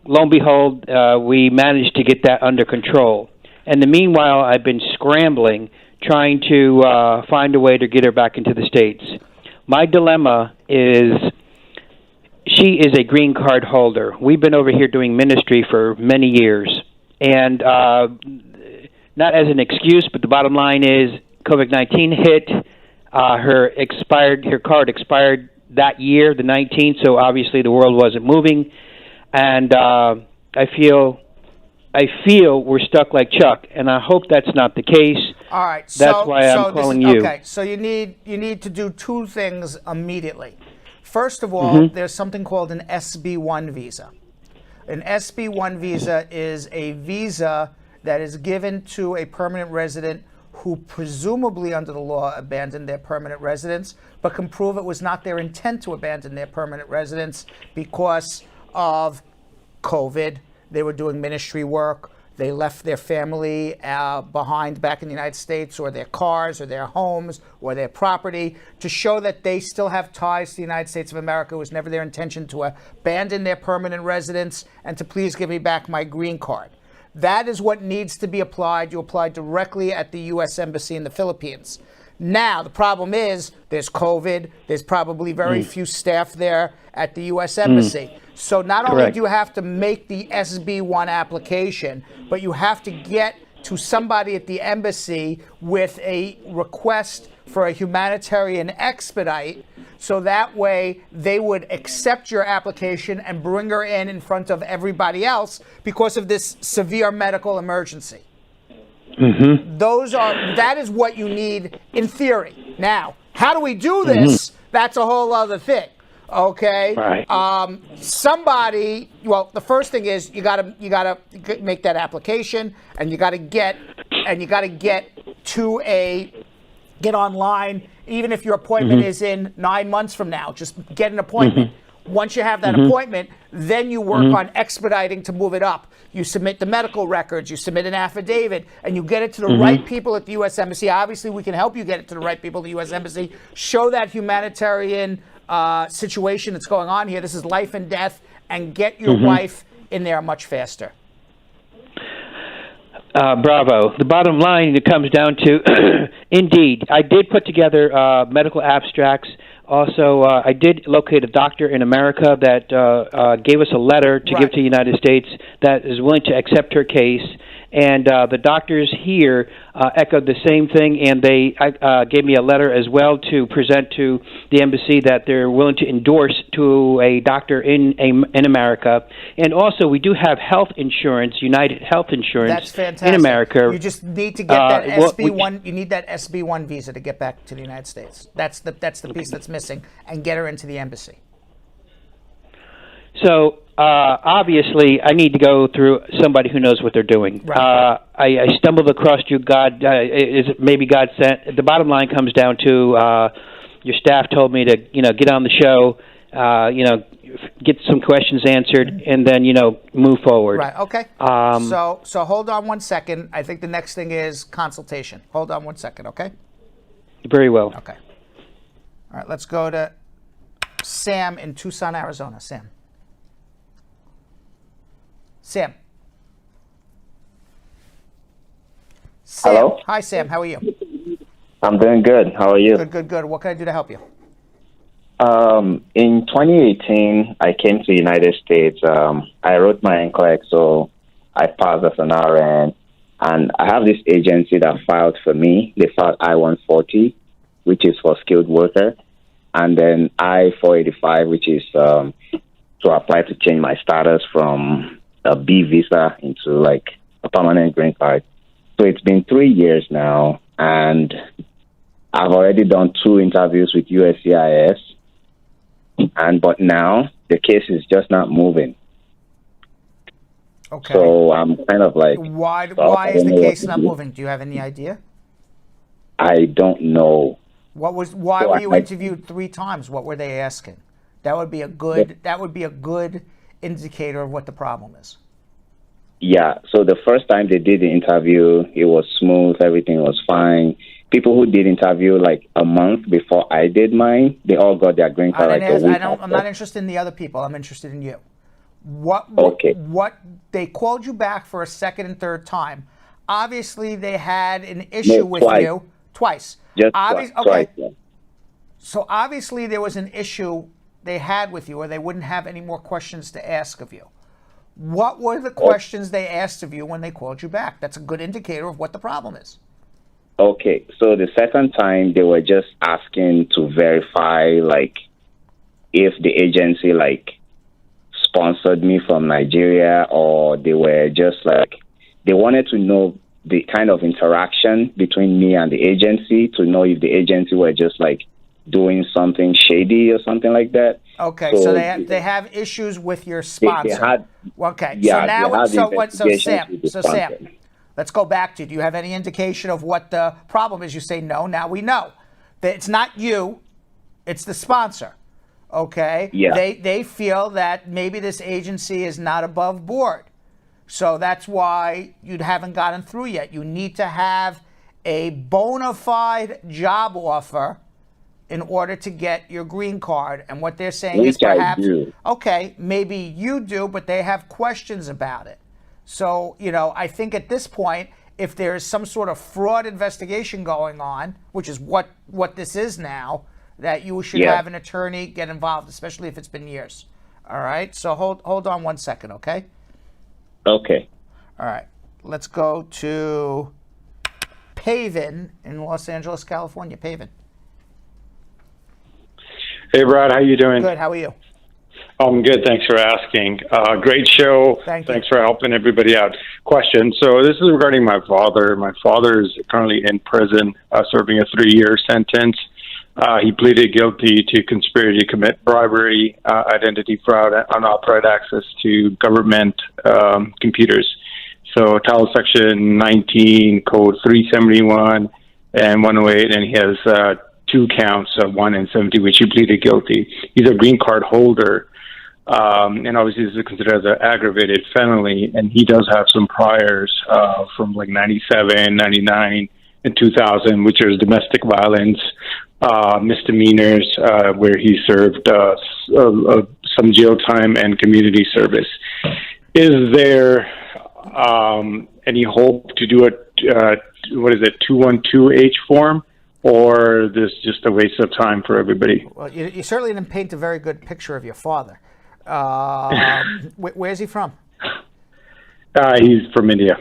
lo and behold, we managed to get that under control. And in the meanwhile, I've been scrambling, trying to find a way to get her back into the States. My dilemma is she is a green card holder. We've been over here doing ministry for many years. And not as an excuse, but the bottom line is COVID-19 hit. Her card expired that year, the 19th, so obviously the world wasn't moving. And I feel we're stuck like Chuck, and I hope that's not the case. All right. That's why I'm calling you. Okay, so you need to do two things immediately. First of all, there's something called an SB1 visa. An SB1 visa is a visa that is given to a permanent resident who presumably under the law abandoned their permanent residence, but can prove it was not their intent to abandon their permanent residence because of COVID. They were doing ministry work. They left their family behind back in the United States, or their cars, or their homes, or their property, to show that they still have ties to the United States of America. It was never their intention to abandon their permanent residence and to please give me back my green card. That is what needs to be applied. You apply directly at the U.S. Embassy in the Philippines. Now, the problem is there's COVID. There's probably very few staff there at the U.S. Embassy. So not only do you have to make the SB1 application, but you have to get to somebody at the embassy with a request for a humanitarian expedite, so that way they would accept your application and bring her in front of everybody else because of this severe medical emergency. That is what you need in theory. Now, how do we do this? That's a whole other thing. Okay. Right. The first thing is you gotta make that application, and you gotta get online. Even if your appointment is in 9 months from now, just get an appointment. Once you have that appointment, then you work on expediting to move it up. You submit the medical records, you submit an affidavit, and you get it to the right people at the U.S. Embassy. Obviously, we can help you get it to the right people at the U.S. Embassy. Show that humanitarian situation that's going on here. This is life and death, and get your wife in there much faster. Bravo. The bottom line, it comes down to, indeed, I did put together medical abstracts. Also, I did locate a doctor in America that gave us a letter to give to the United States that is willing to accept her case. And the doctors here echoed the same thing, and they gave me a letter as well to present to the embassy that they're willing to endorse to a doctor in America. And also, we do have health insurance, United Health Insurance. That's fantastic. In America. You just need to get that SB1. You need that SB1 visa to get back to the United States. That's the piece that's missing, and get her into the embassy. So obviously, I need to go through somebody who knows what they're doing. Right. I stumbled across you. God, is it maybe God sent? The bottom line comes down to your staff told me to get on the show, get some questions answered, and then move forward. Right. Okay. So hold on one second. I think the next thing is consultation. Hold on one second. Okay. Very well. Okay. All right. Let's go to Sam in Tucson, Arizona. Sam. Hello? Hi, Sam. How are you? I'm doing good. How are you? Good. What can I do to help you? In 2018, I came to the United States. I wrote my NCLEX, so I passed as an RN. And I have this agency that filed for me. They filed I-140, which is for skilled worker. And then I-485, which is to apply to change my status from a B visa into like a permanent green card. So it's been 3 years now, and I've already done 2 interviews with USCIS, but now the case is just not moving. Okay. So I'm kind of like, why is the case not moving? Do you have any idea? I don't know. Why were you interviewed 3 times? What were they asking? That would be a good indicator of what the problem is. Yeah, so the first time they did the interview, it was smooth, everything was fine. People who did interview like a month before I did mine, they all got their green card a week after. I'm not interested in the other people. I'm interested in you. What they called you back for a second and third time. Obviously, they had an issue with you twice. Just twice. Okay. Twice, yeah. So obviously there was an issue they had with you, or they wouldn't have any more questions to ask of you. What were the questions they asked of you when they called you back? That's a good indicator of what the problem is. Okay, so the second time they were just asking to verify, like, if the agency, like, sponsored me from Nigeria, or they were just, like, they wanted to know the kind of interaction between me and the agency to know if the agency were just, like, doing something shady or something like that. Okay, so they have issues with your sponsor. They had, okay, yeah, so Sam, let's go back to, do you have any indication of what the problem is? You say no, now we know. That it's not you, it's the sponsor. Okay? Yeah. They feel that maybe this agency is not above board. So that's why you haven't gotten through yet. You need to have a bona fide job offer in order to get your green card. And what they're saying is perhaps, okay, maybe you do, but they have questions about it. So, I think at this point, if there is some sort of fraud investigation going on, which is what this is now, that you should have an attorney get involved, especially if it's been years. All right? So hold on one second, okay? Okay. All right. Let's go to Paven in Los Angeles, California. Paven. Hey, Brad, how you doing? Good. How are you? I'm good. Thanks for asking. Great show. Thanks for helping everybody out. Question. So this is regarding my father. My father is currently in prison, serving a 3-year sentence. He pleaded guilty to conspiracy to commit bribery, identity fraud, and unauthorized access to government computers. So Title Section 19, Code 371 and 108, and he has 2 counts of 1 and 70, which he pleaded guilty. He's a green card holder, and obviously this is considered as an aggravated felony, and he does have some priors from like 97, 99, and 2000, which is domestic violence, misdemeanors, where he served some jail time and community service. Is there any hope to do it? 212H form, or this just a waste of time for everybody? Well, you certainly didn't paint a very good picture of your father. Where's he from? He's from India.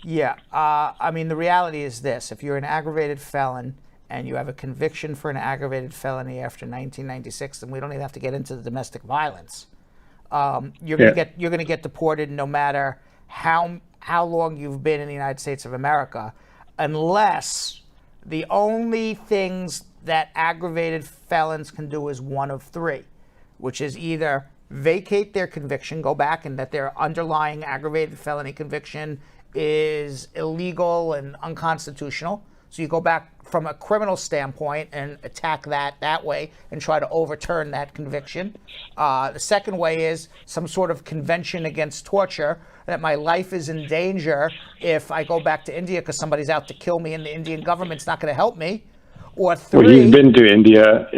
Yeah. I mean, the reality is this. If you're an aggravated felon and you have a conviction for an aggravated felony after 1996, then we don't even have to get into the domestic violence. You're gonna get deported no matter how long you've been in the United States of America, unless the only things that aggravated felons can do is one of three, which is either vacate their conviction, go back, and that their underlying aggravated felony conviction is illegal and unconstitutional. So you go back from a criminal standpoint and attack that way and try to overturn that conviction. The second way is some sort of convention against torture, that my life is in danger if I go back to India because somebody's out to kill me and the Indian government's not going to help me. Or three. Well, he's been to India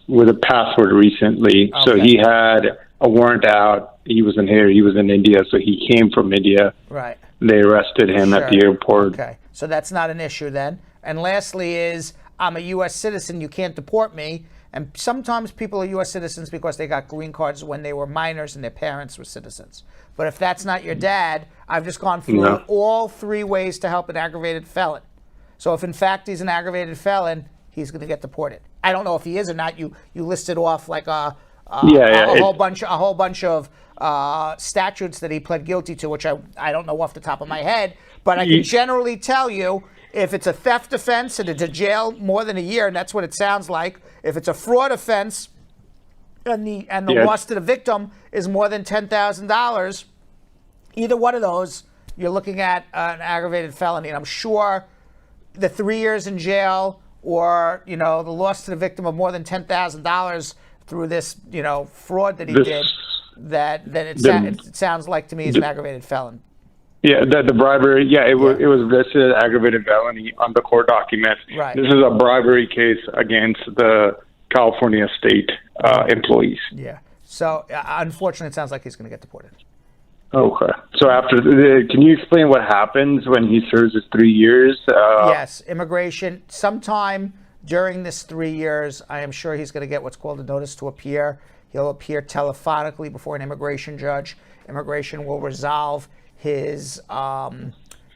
with a passport recently. Okay. So he had a warrant out. He wasn't here. He was in India, so he came from India. Right. They arrested him at the airport. Okay, so that's not an issue then. And lastly is, I'm a U.S. citizen. You can't deport me. And sometimes people are U.S. citizens because they got green cards when they were minors and their parents were citizens. But if that's not your dad, I've just gone through all three ways to help an aggravated felon. So if in fact he's an aggravated felon, he's going to get deported. I don't know if he is or not. You listed off like a whole bunch of statutes that he pled guilty to, which I don't know off the top of my head, but I can generally tell you if it's a theft offense and it's a jail more than a year, and that's what it sounds like. If it's a fraud offense and the loss to the victim is more than $10,000, either one of those, you're looking at an aggravated felony. And I'm sure the 3 years in jail or the loss to the victim of more than $10,000 through this fraud that he did, it sounds like to me is an aggravated felon. Yeah, the bribery. Yeah, it was listed as aggravated felony on the court document. Right. This is a bribery case against the California state employees. Yeah. So unfortunately, it sounds like he's going to get deported. Okay. So can you explain what happens when he serves his 3 years? Yes, immigration. Sometime during this 3 years, I am sure he's going to get what's called a notice to appear. He'll appear telephonically before an immigration judge. Immigration will resolve his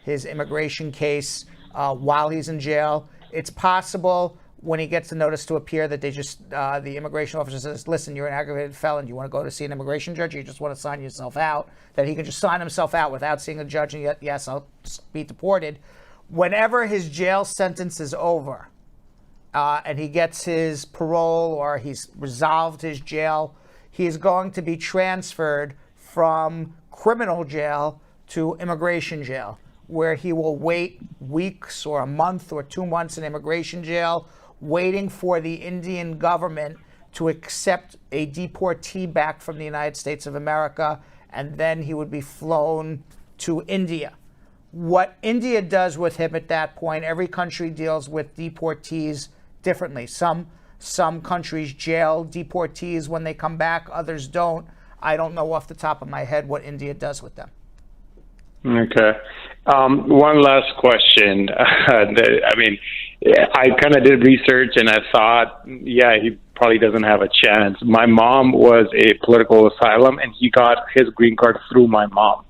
immigration case while he's in jail. It's possible when he gets the notice to appear that they just the immigration officer says, listen, you're an aggravated felon. You want to go to see an immigration judge, or you just want to sign yourself out? That he can just sign himself out without seeing a judge and yet, yes, I'll be deported. Whenever his jail sentence is over and he gets his parole or he's resolved his jail, he is going to be transferred from criminal jail to immigration jail, where he will wait weeks or a month or 2 months in immigration jail, waiting for the Indian government to accept a deportee back from the United States of America, and then he would be flown to India. What India does with him at that point, every country deals with deportees differently. Some countries jail deportees when they come back, others don't. I don't know off the top of my head what India does with them. Okay. One last question. I kind of did research and I thought, he probably doesn't have a chance. My mom was a political asylum and he got his green card through my mom.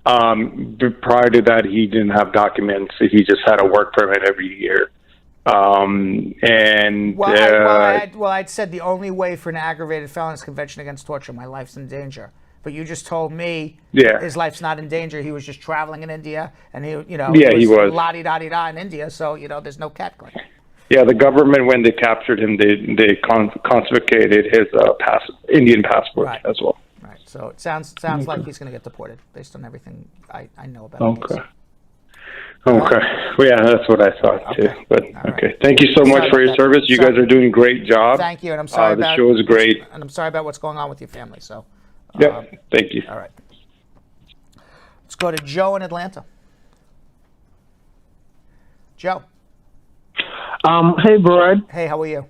Prior to that, he didn't have documents. He just had a work permit every year. I'd said the only way for an aggravated felon is Convention Against Torture. My life's in danger. But you just told me his life's not in danger. He was just traveling in India, and he was la-di-da-di-da in India, so, there's no cat claim. Yeah, the government, when they captured him, they confiscated his Indian passport as well. Right, so it sounds like he's going to get deported, based on everything I know about the case. Okay. Well, yeah, that's what I thought too. But okay, thank you so much for your service. You guys are doing a great job. Thank you, and I'm sorry the show is great. And I'm sorry about what's going on with your family. So. Thank you. All right. Let's go to Joe in Atlanta. Joe. Hey, Brad. Hey, how are you?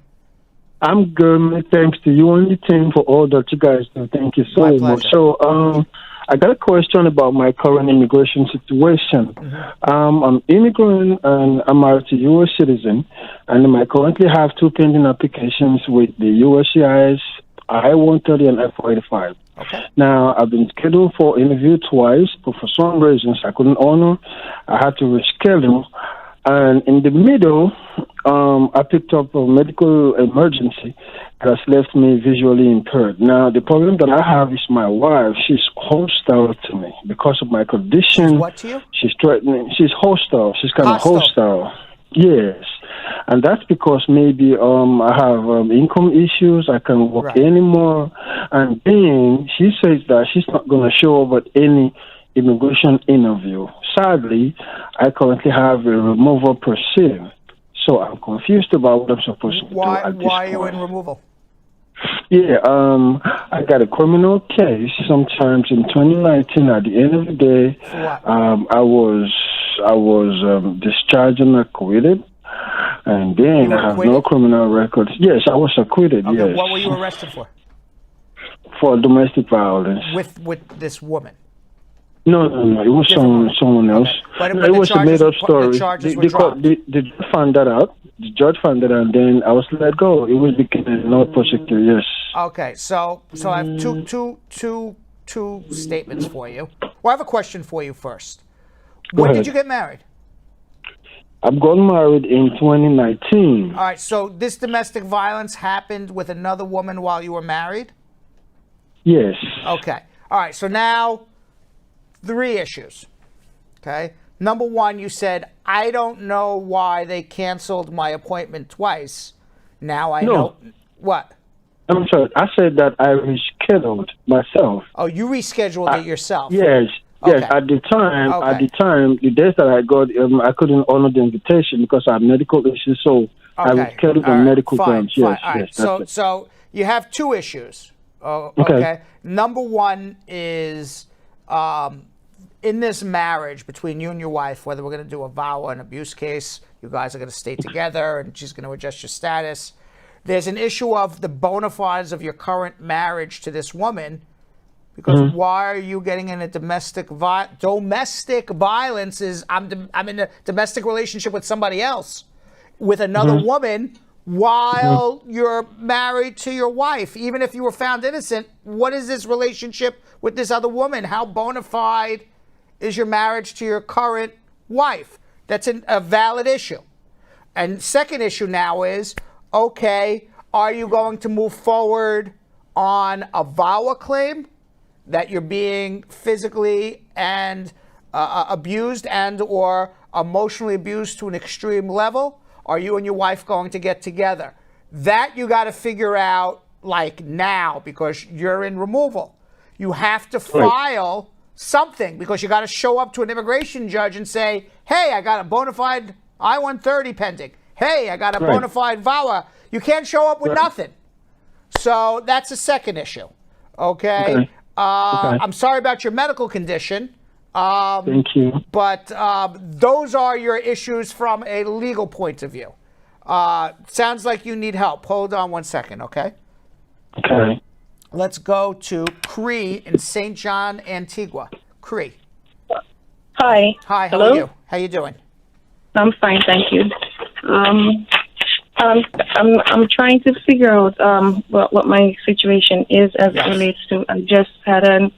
I'm good, man. Thanks to you and your team for all that you guys do. Thank you so much. So, I got a question about my current immigration situation. I'm immigrant and I'm married to a U.S. citizen, and I currently have 2 pending applications with the USCIS I-130 and F-485. Okay. Now, I've been scheduled for interview twice, but for some reasons I couldn't honor. I had to reschedule. And in the middle, I picked up a medical emergency that has left me visually impaired. Now, the problem that I have is my wife. She's hostile to me because of my condition. She's what to you? She's threatening. She's hostile. She's kind of hostile. Yes. And that's because maybe I have income issues. I can't work anymore. And then she says that she's not going to show up at any immigration interview. Sadly, I currently have a removal proceeding. So I'm confused about what I'm supposed to do at this point. Why are you in removal? Yeah, I got a criminal case sometimes in 2019. At the end of the day, I was discharged and acquitted. And then I have no criminal records. Yes, I was acquitted, Okay, yes. what were you arrested for? For domestic violence. With this woman? No. It was someone else. Okay. But it was a made-up story. The charges were dropped. The judge found that out. The judge found that out, and then I was let go. It was becoming not prosecuted, yes. Okay, so I have two statements for you. Well, I have a question for you first. When did you get married? I got married in 2019. All right, so this domestic violence happened with another woman while you were married? Yes. Okay. All right, so now 3 issues. Okay? Number 1, you said, I don't know why they canceled my appointment twice. Now I know. What? I'm sorry. I said that I rescheduled myself. Oh, you rescheduled it yourself? Yes. Okay. Yes, at the time, the days that I got, I couldn't honor the invitation because I have medical issues, so I rescheduled on medical grounds. Yes, yes. So you have 2 issues. Okay. Number 1 is in this marriage between you and your wife, whether we're going to do a vow or an abuse case, you guys are going to stay together and she's going to adjust your status. There's an issue of the bona fides of your current marriage to this woman. Because why are you getting in a domestic violence? I'm in a domestic relationship with somebody else, with another woman, while you're married to your wife. Even if you were found innocent, what is this relationship with this other woman? How bona fide is your marriage to your current wife? That's a valid issue. And second issue now is, okay, are you going to move forward on a VAWA claim? That you're being physically and abused and or emotionally abused to an extreme level? Are you and your wife going to get together? That you got to figure out like now because you're in removal. You have to file something because you got to show up to an immigration judge and say, hey, I got a bona fide I-130 pending. Hey, I got a bona fide VAWA. You can't show up with nothing. So that's the second issue. Okay. I'm sorry about your medical condition. Thank you. But those are your issues from a legal point of view. Sounds like you need help. Hold on 1 second, okay? Okay. Let's go to Cree in St. John, Antigua. Cree. Hi. Hi, how Hello? are you? How you doing? I'm fine, thank you. I'm trying to figure out what my situation is as it relates to. I just had an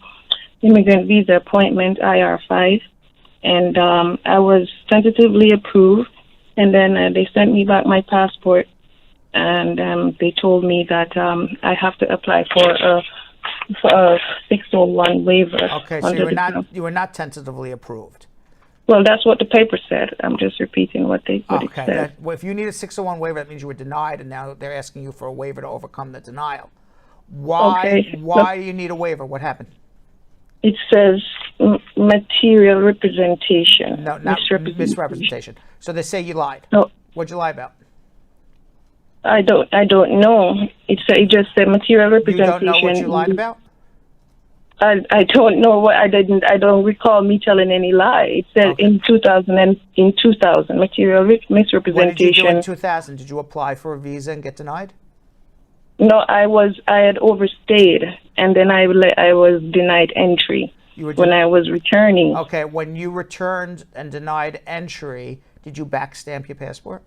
immigrant visa appointment, IR5, and I was tentatively approved. And then they sent me back my passport, and they told me that I have to apply for a 601 waiver. Okay, so you were not tentatively approved. Well, that's what the paper said. I'm just repeating what it said. If you need a 601 waiver, that means you were denied, and now they're asking you for a waiver to overcome the denial. Why do you need a waiver? What happened? It says material representation. No, not misrepresentation. So they say you lied. No. What'd you lie about? I don't know. It just said material representation. You don't know what you lied about? I don't know what I don't recall me telling any lie. It said in 2000 material misrepresentation. What did you do in 2000? Did you apply for a visa and get denied? No, I had overstayed, and then I was denied entry. when I was returning. Okay, when you returned and denied entry, did you backstamp your passport?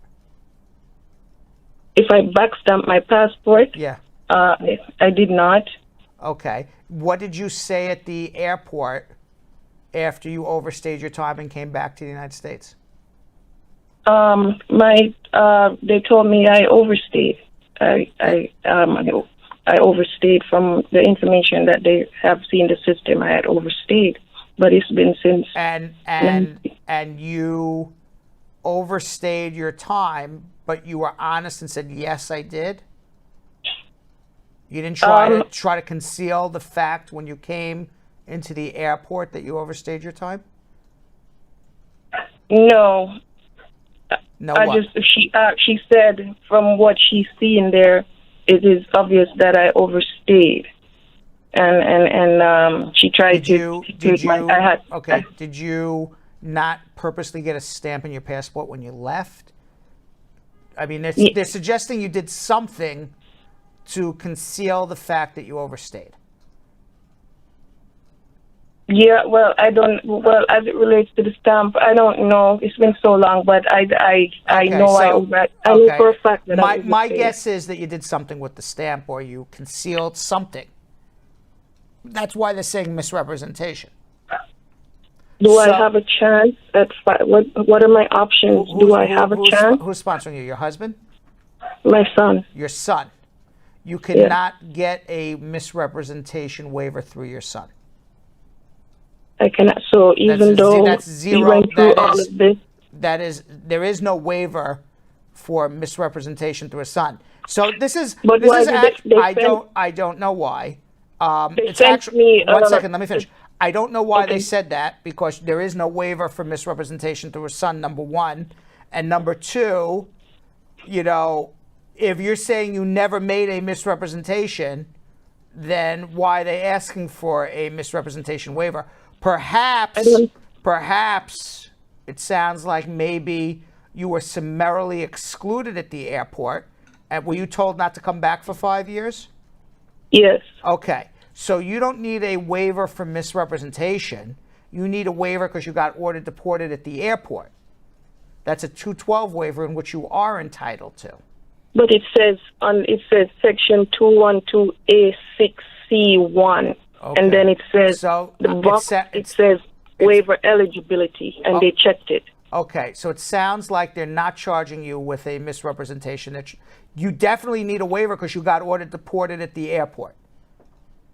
If I backstamped my passport? Yeah. I did not. Okay. What did you say at the airport after you overstayed your time and came back to the United States? They told me I overstayed. I overstayed from the information that they have seen the system. I had overstayed, but it's been since. And you overstayed your time, but you were honest and said, yes, I did? You didn't try to conceal the fact when you came into the airport that you overstayed your time? No. No. She said from what she's seen there, it is obvious that I overstayed, and she tried to take my. Okay. Did you not purposely get a stamp in your passport when you left? I mean, they're suggesting you did something to conceal the fact that you overstayed. Yeah, well, I don't. Well, as it relates to the stamp, I don't know. It's been so long, but I know for a fact that my guess is that you did something with the stamp, or you concealed something. That's why they're saying misrepresentation. Do I have a chance at what are my options? Do I have a chance? Who's sponsoring you? Your husband? My son. Your son. You cannot get a misrepresentation waiver through your son. I cannot. So even though we went through all of this, there is no waiver for misrepresentation through a son. So this is. But this why is did I don't know why. It's actually. One second. Let me finish. I don't know why they said that, because there is no waiver for misrepresentation through a son, number one. And number two, if you're saying you never made a misrepresentation, then why are they asking for a misrepresentation waiver? Perhaps it sounds like maybe you were summarily excluded at the airport. And were you told not to come back for 5 years? Yes. Okay. So you don't need a waiver for misrepresentation. You need a waiver because you got ordered deported at the airport. That's a 212 waiver in which you are entitled to. But it says section 212A6C1, and then it says it says waiver eligibility, and they checked it. Okay, so it sounds like they're not charging you with a misrepresentation. You definitely need a waiver because you got ordered deported at the airport.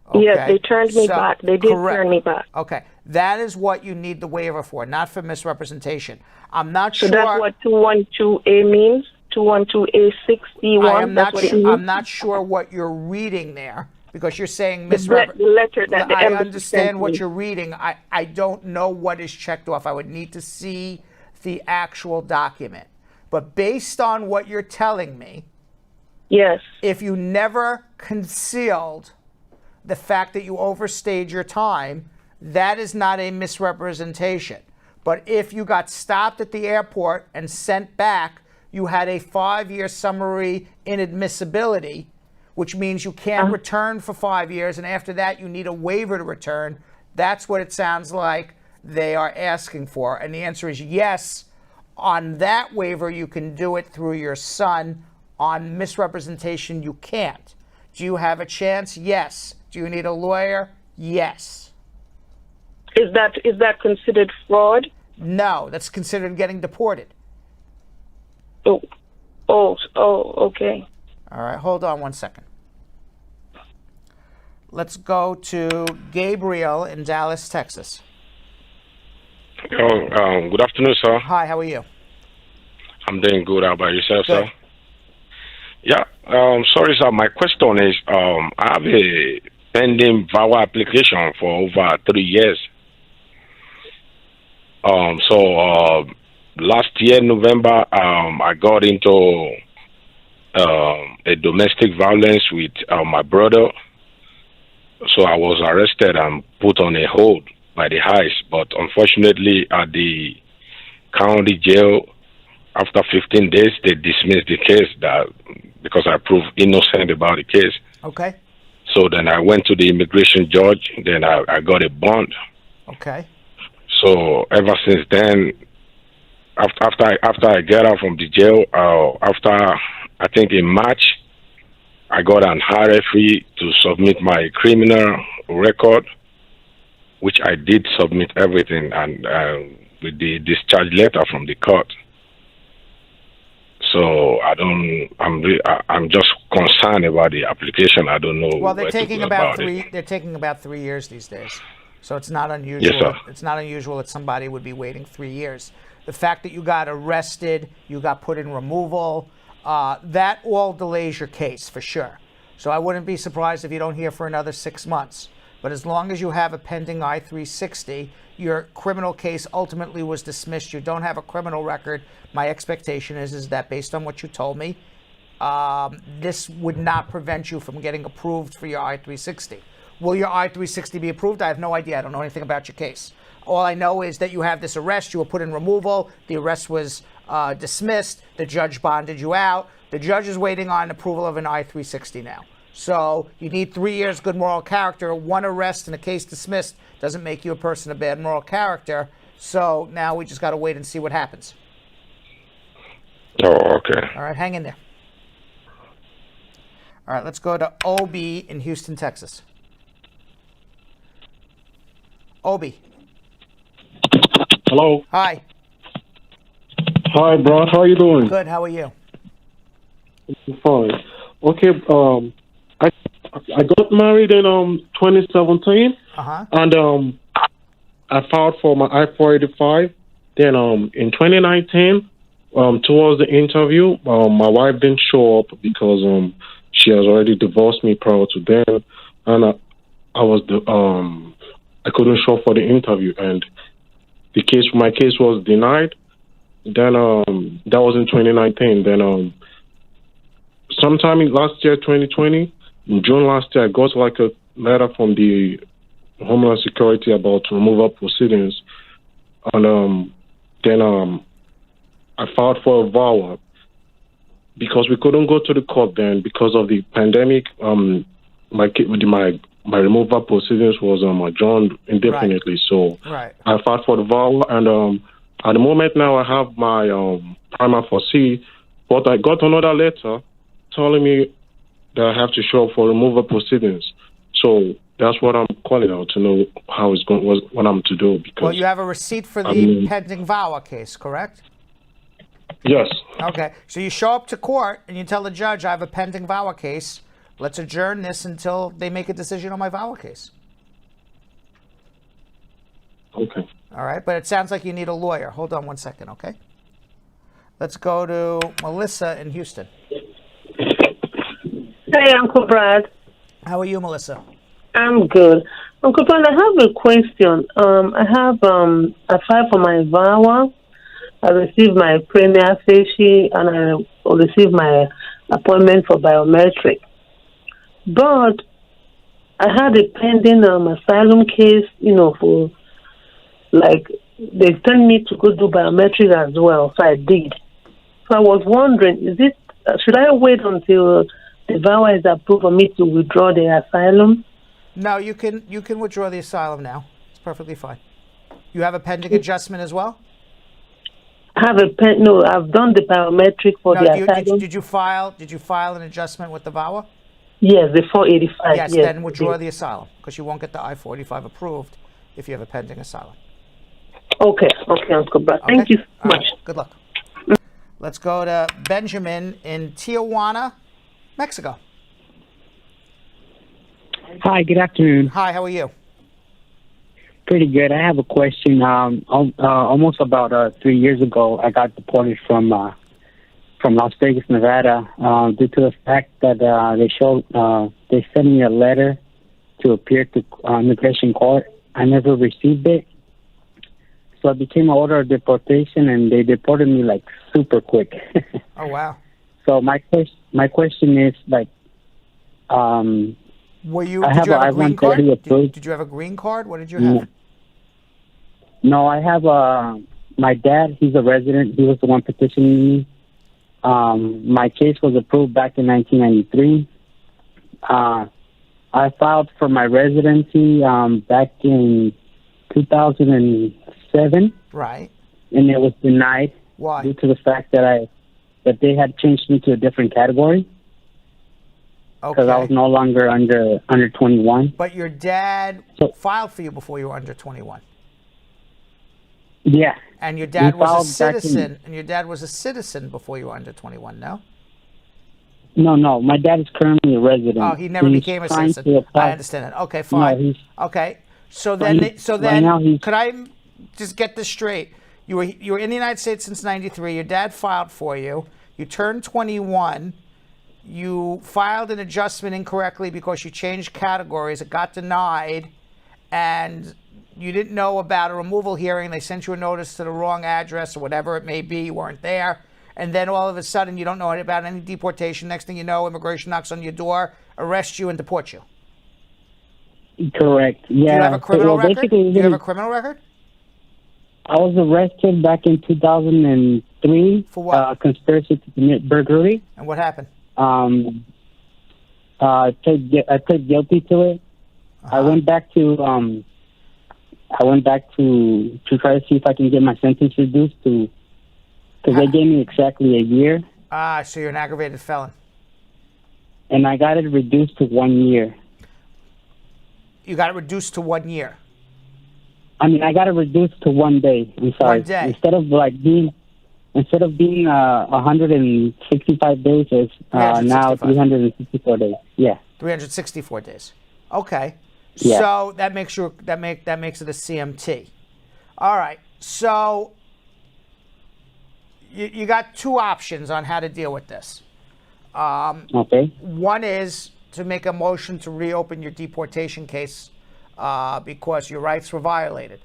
Okay. Yes, they turned me back. They did turn me back. Okay, that is what you need the waiver for, not for misrepresentation. I'm not sure. So that's what 212A means? 212A6C1? I'm not sure what you're reading there, because you're saying the letter that the I embassy understand sent what me. you're reading. I don't know what is checked off. I would need to see the actual document. But based on what you're telling me, yes, if you never concealed the fact that you overstayed your time, that is not a misrepresentation. But if you got stopped at the airport and sent back, you had a 5-year summary inadmissibility, which means you can't return for 5 years, and after that you need a waiver to return. That's what it sounds like they are asking for. And the answer is yes. On that waiver, you can do it through your son. On misrepresentation, you can't. Do you have a chance? Yes. Do you need a lawyer? Yes. Is that considered fraud? No, that's considered getting deported. Oh, okay. All right, hold on 1 second. Let's go to Gabriel in Dallas, Texas. Good afternoon, sir. Hi, how are you? I'm doing good. How about yourself, good. Sir? Yeah, sorry, sir. My question is, I have a pending VAWA application for over 3 years. Last year, November, I got into a domestic violence with my brother. So I was arrested and put on a hold by the ICE. But unfortunately, at the county jail, after 15 days, they dismissed the case because I proved innocent about the case. Okay. So then I went to the immigration judge. Then I got a bond. Okay. So ever since then, after I get out from the jail, after I think in March, I got an RFE to submit my criminal record, which I did submit everything, and with the discharge letter from the court. So I'm just concerned about the application. I don't know. Well, they're where to taking go about about it. They're taking about 3 years these days, so it's not unusual. Yes, sir. It's not unusual that somebody would be waiting 3 years. The fact that you got arrested, you got put in removal, that all delays your case for sure. So I wouldn't be surprised if you don't hear for another 6 months. But as long as you have a pending I-360, your criminal case ultimately was dismissed. You don't have a criminal record. My expectation is that based on what you told me, this would not prevent you from getting approved for your I-360. Will your I-360 be approved? I have no idea. I don't know anything about your case. All I know is that you have this arrest. You were put in removal. The arrest was dismissed. The judge bonded you out. The judge is waiting on approval of an I-360 now. So you need 3 years good moral character. One arrest and a case dismissed doesn't make you a person of bad moral character. So now we just got to wait and see what happens. Oh, okay. All right, hang in there. All right, let's go to Obi in Houston, Texas. Obi. Hello. Hi. Hi, bro. How are you doing? Good. How are you? I'm fine. Okay. I got married in 2017, and I filed for my I-485. Then in 2019, towards the interview, my wife didn't show up because she has already divorced me prior to then, and I couldn't show up for the interview, and my case was denied. Then that was in 2019. Then sometime in last year, 2020, in June last year, I got like a letter from the Homeland Security about removal proceedings, and then I filed for a VAWA because we couldn't go to the court then because of the pandemic. My removal proceedings was adjourned indefinitely, so I filed for the VAWA, and at the moment now I have my prima facie, but I got another letter telling me that I have to show up for removal proceedings. So that's what I'm calling out to know how it's going, what I'm to do. Because well, you have a receipt for the pending VAWA case, correct? Yes. Okay, so you show up to court and you tell the judge, I have a pending VAWA case. Let's adjourn this until they make a decision on my VAWA case. Okay. All right, but it sounds like you need a lawyer. Hold on one second, okay? Let's go to Melissa in Houston. Hey, Uncle Brad. How are you, Melissa? I'm good. Uncle Brad, I have a question. I filed for my VAWA. I received my premier facie, and I received my appointment for biometric. But I had a pending asylum case, for, like, they sent me to go do biometric as well, so I did. So I was wondering, should I wait until the VAWA is approved for me to withdraw the asylum? No, you can withdraw the asylum now. It's perfectly fine. You have a pending adjustment as well? I've done the biometric for the asylum. Did you file an adjustment with the VAWA? Yes, the 485. Yes, then withdraw the asylum because you won't get the I-485 approved if you have a pending asylum. Okay, Uncle Brad. Okay. Thank you so much. Right, good luck. Let's go to Benjamin in Tijuana, Mexico. Hi, good afternoon. Hi, how are you? Pretty good. I have a question. Almost about 3 years ago, I got deported from Las Vegas, Nevada, due to the fact that they sent me a letter to appear to immigration court. I never received it, so it became an order of deportation, and they deported me like super quick. Oh wow! So my question is like, did you have a green card? Did you have a green card? What did you have? No, I have my dad. He's a resident. He was the one petitioning me. My case was approved back in 1993. I filed for my residency back in 2007. Right. And it was denied. Why? Due to the fact that they had changed me to a different category. Because I was no longer under 21. But your dad filed for you before you were under 21. Yeah. And your dad was a citizen. And your dad was a citizen before you were under 21. No. No. My dad is currently a resident. Oh, he never became a citizen. I understand that. Okay, fine. No, okay. So then, could I just get this straight? You were in the United States since '93. Your dad filed for you. You turned 21. You filed an adjustment incorrectly because you changed categories. It got denied, and you didn't know about a removal hearing. They sent you a notice to the wrong address or whatever it may be. You weren't there. And then all of a sudden, you don't know about any deportation. Next thing you know, immigration knocks on your door, arrests you, and deports you. Correct. Yeah. Do you have a criminal record? Do you have a criminal record? I was arrested back in 2003. For what? Conspiracy to commit burglary. And what happened? I pled guilty to it. I went back to try to see if I can get my sentence reduced to, because they gave me exactly a year. So you're an aggravated felon. And I got it reduced to 1 year. You got it reduced to 1 year. I mean, I got it reduced to 1 day. I'm sorry. 1 day. Instead of being 165 days, it's now 364 days. Yeah. 364 days. Okay. Yeah. So that makes it a CMT. All right. So you got two options on how to deal with this. Okay. One is to make a motion to reopen your deportation case because your rights were violated.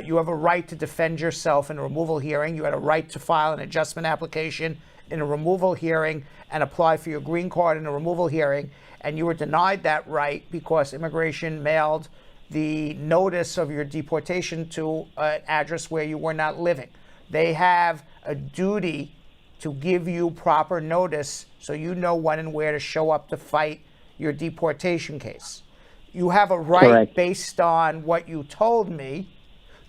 You have a right to defend yourself in a removal hearing. You had a right to file an adjustment application in a removal hearing and apply for your green card in a removal hearing. And you were denied that right because immigration mailed the notice of your deportation to an address where you were not living. They have a duty to give you proper notice so you know when and where to show up to fight your deportation case. You have a right, correct, based on what you told me,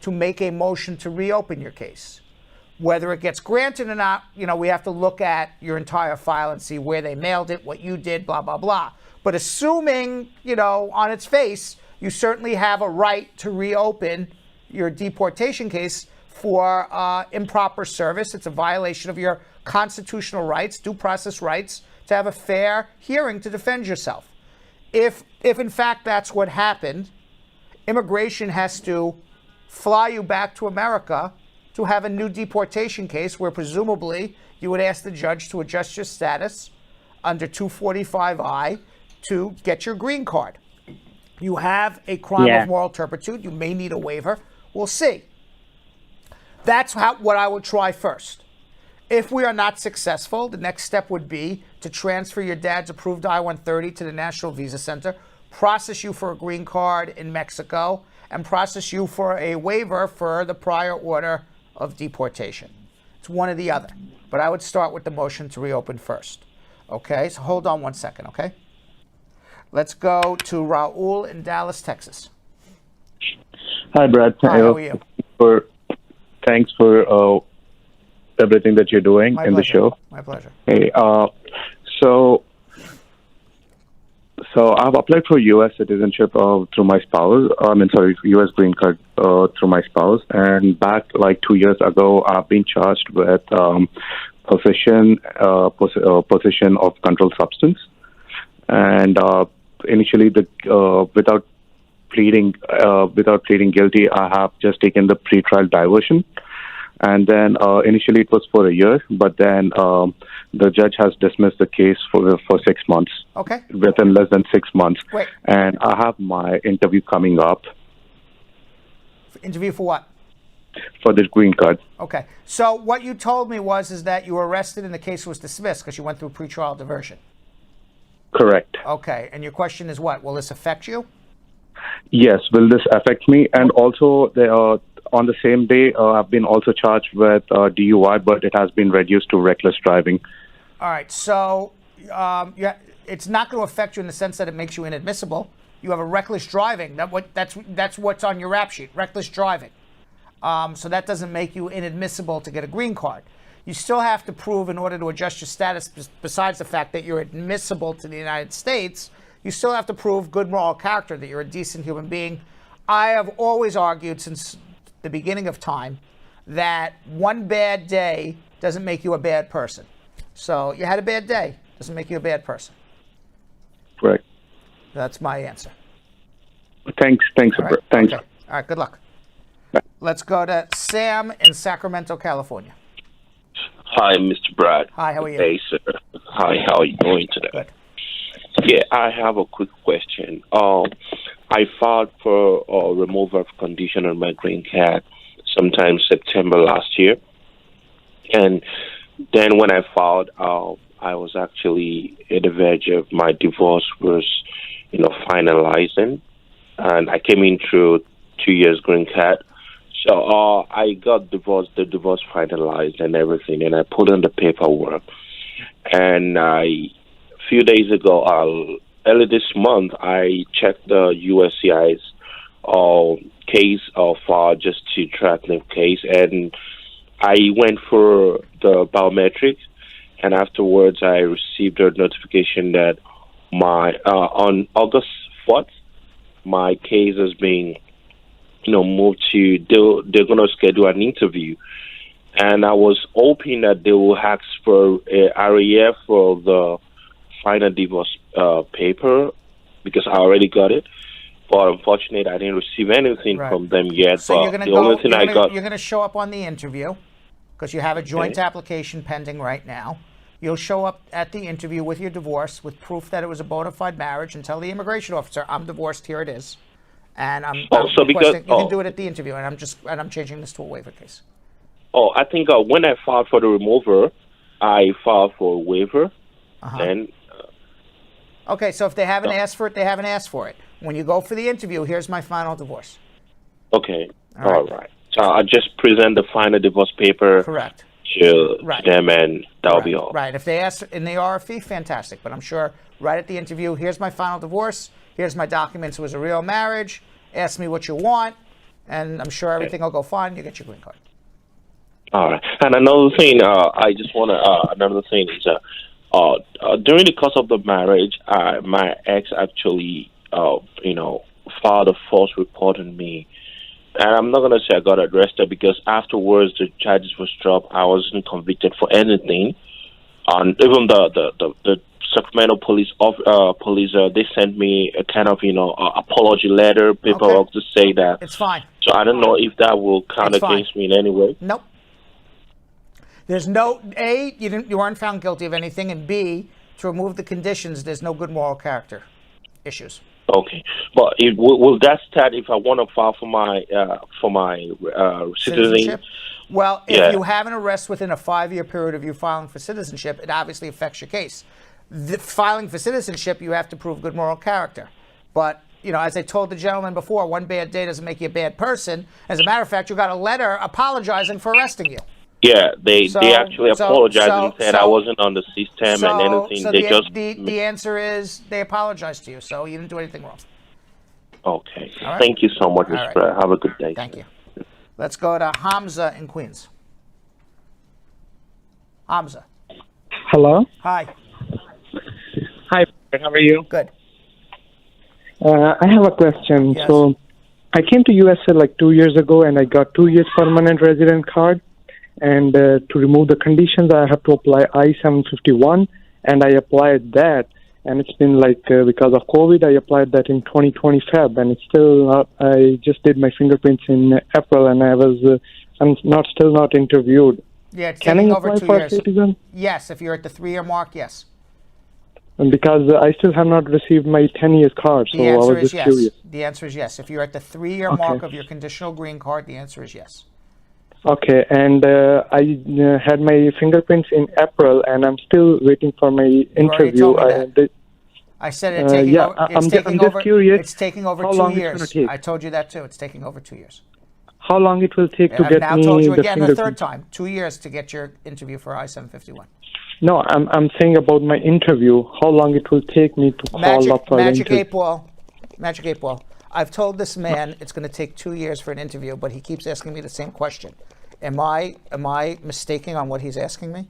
to make a motion to reopen your case. Whether it gets granted or not, we have to look at your entire file and see where they mailed it, what you did, blah, blah, blah. But assuming, on its face, you certainly have a right to reopen your deportation case for improper service. It's a violation of your constitutional rights, due process rights, to have a fair hearing to defend yourself. If in fact that's what happened, immigration has to fly you back to America to have a new deportation case where presumably you would ask the judge to adjust your status under 245I to get your green card. You have a crime of moral turpitude. You may need a waiver. We'll see. That's what I would try first. If we are not successful, the next step would be to transfer your dad's approved I-130 to the National Visa Center, process you for a green card in Mexico, and process you for a waiver for the prior order of deportation. It's one or the other. But I would start with the motion to reopen first. Okay, so hold on 1 second, okay? Let's go to Raul in Dallas, Texas. Hi, Brad. Hi, how are you? Thanks for everything that you're doing in the show. My pleasure. Hey, so I've applied for U.S. citizenship through my spouse. U.S. green card through my spouse. And back 2 years ago, I've been charged with possession of controlled substance. And initially, without pleading guilty, I have just taken the pretrial diversion. And then initially it was for a year, but then the judge has dismissed the case for 6 months. Okay. Within less than 6 months. Wait. And I have my interview coming up. Interview for what? For this green card. Okay. So what you told me is that you were arrested and the case was dismissed because you went through pretrial diversion. Correct. Okay. And your question is what? Will this affect you? Yes. Will this affect me? And also, on the same day, I've been also charged with DUI, but it has been reduced to reckless driving. All right. So it's not going to affect you in the sense that it makes you inadmissible. You have a reckless driving. That's what's on your rap sheet, reckless driving. So that doesn't make you inadmissible to get a green card. You still have to prove, in order to adjust your status, besides the fact that you're admissible to the United States, you still have to prove good moral character, that you're a decent human being. I have always argued since the beginning of time that one bad day doesn't make you a bad person. So you had a bad day, doesn't make you a bad person. Correct. That's my answer. Thanks. All right. Thanks. Okay. All right, good luck. Let's go to Sam in Sacramento, California. Hi, Mr. Brad. Hi, how are you? Hey, sir. Hi, how are you doing today? Good. Yeah, I have a quick question. I filed for a removal of condition on my green card sometime September last year. And then when I filed, I was actually at the verge of my divorce was, finalizing. And I came in through 2 years green card. So I got the divorce finalized and everything, and I put in the paperwork. And a few days ago, early this month, I checked the USCIS case of just to track the case, and I went for the biometrics, and afterwards I received a notification that on August 4th, my case is being moved to, they're going to schedule an interview. And I was hoping that they will ask for a RAF for the final divorce paper, because I already got it. But unfortunately, I didn't receive anything from them yet. So but the only thing I got... You're going to show up on the interview, because you have a joint application pending right now. You'll show up at the interview with your divorce, with proof that it was a bona fide marriage, and tell the immigration officer, I'm divorced, here it is. And I'm requesting, you can do it at the interview, and I'm changing this to a waiver case. Oh, I think when I filed for the remover, I filed for a waiver. And okay, so if they haven't asked for it, they haven't asked for it. When you go for the interview, here's my final divorce. Okay, all right. So I just present the final divorce paper. Correct. To them, and that'll be all. Right. If they ask in the RFE, fantastic. But I'm sure right at the interview, here's my final divorce. Here's my documents. It was a real marriage. Ask me what you want, and I'm sure everything will go fine. You get your green card. All right. And another thing, I just want to. Another thing is, during the course of the marriage, my ex actually, filed a false report on me. And I'm not going to say I got arrested, because afterwards the charges was dropped. I wasn't convicted for anything. And even the Sacramento police, they sent me a kind of, apology letter, paperwork to say that. It's fine. So I don't know if that will count against me in any way. Nope. There's no, A, you weren't found guilty of anything, and B, to remove the conditions, there's no good moral character issues. Okay, but will that start if I want to file for my citizenship? Well, if you have an arrest within a 5-year period of you filing for citizenship, it obviously affects your case. Filing for citizenship, you have to prove good moral character. But, as I told the gentleman before, one bad day doesn't make you a bad person. As a matter of fact, you got a letter apologizing for arresting you. Yeah, they actually apologized and said I wasn't on the system and anything. So the answer is they apologized to you, so you didn't do anything wrong. Okay. Right. Thank you so much, Mr. Brad. Have a good day. Thank you. Let's go to Hamza in Queens. Hamza. Hello. Hi. Hi, how are you? Good. I have a question. Yes. So I came to USA like 2 years ago, and I got 2 years permanent resident card. And to remove the conditions, I have to apply I-751, and I applied that. And it's been because of COVID, I applied that in 2020 Feb, and it's still not. I just did my fingerprints in April, and I'm still not interviewed. Yeah, it's Can taking I over apply 2 for years. citizen? Yes, if you're at the 3-year mark, yes. And because I still have not received my 10 years card, so I was just curious. The answer is yes. If you're at the 3-year mark of your conditional green card, the answer is yes. Okay, and I had my fingerprints in April, and I'm still waiting for my interview. I said it's taking over. I'm just curious. It's taking over how 2 long years. It's gonna take. I told you that too. It's taking over 2 years. How long it will take to I've get now me told you the again the fingerprint? third time. 2 years to get your interview for I-751. No, I'm saying about my interview. How long it will take me to call up for the Magic interview? 8 ball. Magic 8 Ball. I've told this man it's going to take 2 years for an interview, but he keeps asking me the same question. Am I mistaking on what he's asking me?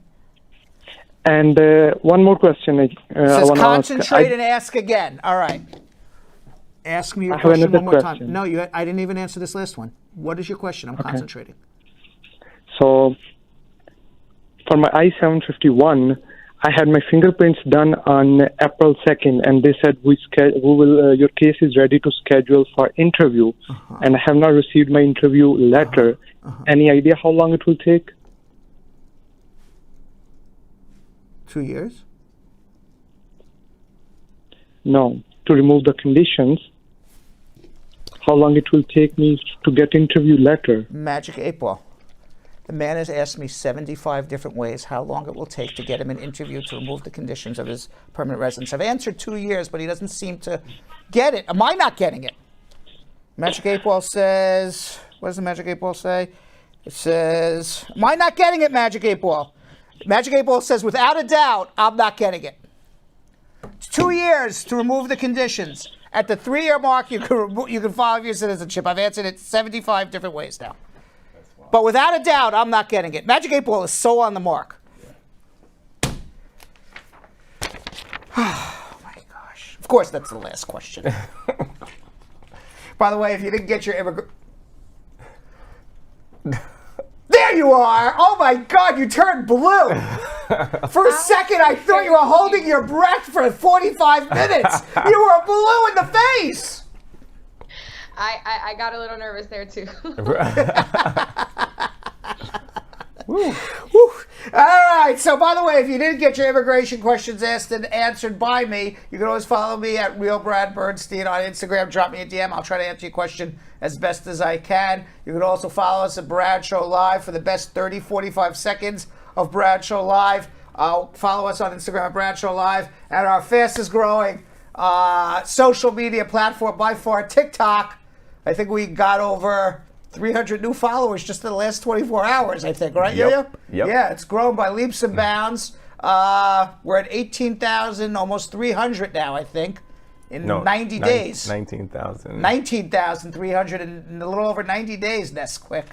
And one more question. Says concentrate and ask again. All right. Ask me your question one more time. No, I didn't even answer this last one. What is your question? I'm concentrating. So, for my I-751, I had my fingerprints done on April 2nd, and they said your case is ready to schedule for interview, and I have not received my interview letter. Any idea how long it will take? 2 years? No, to remove the conditions. How long it will take me to get interview letter? Magic 8 Ball. The man has asked me 75 different ways how long it will take to get him an interview to remove the conditions of his permanent residence. I've answered 2 years, but he doesn't seem to get it. Am I not getting it? Magic 8 Ball says, what does the Magic 8 Ball say? It says, am I not getting it, Magic 8 Ball? Magic 8 Ball says, without a doubt, I'm not getting it. It's 2 years to remove the conditions. At the 3-year mark, you can file your citizenship. I've answered it 75 different ways now. But without a doubt, I'm not getting it. Magic 8 Ball is so on the mark. Oh, my gosh. Of course, that's the last question. By the way, if you didn't get your There you are! Oh my God, you turned blue! For a second, I thought you were holding your breath for 45 minutes. You were blue in the face! I got a little nervous there too. Woo. Woo. All right. So, by the way, if you didn't get your immigration questions asked and answered by me, you can always follow me at Real Brad Bernstein on Instagram. Drop me a DM. I'll try to answer your question as best as I can. You can also follow us at Brad Show Live for the best 30, 45 seconds of Brad Show Live. Follow us on Instagram at Brad Show Live. And our fastest growing social media platform by far, TikTok. I think we got over 300 new followers just in the last 24 hours, I think, right, Yo-Yo? Yep. Yeah, it's grown by leaps and bounds. We're at 18,000, almost 300 now, I think, in 90 days. 19,000. 19,300 in a little over 90 days, that's quick.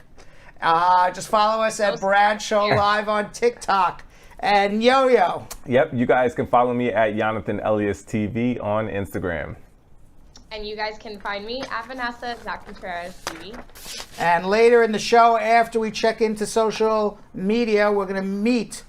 Just follow us at Brad Show Live on TikTok. And Yo-Yo. Yep, you guys can follow me at Jonathan Elias TV on Instagram. And you guys can find me at Vanessa Contreras TV. And later in the show, after we check into social media, we're going to meet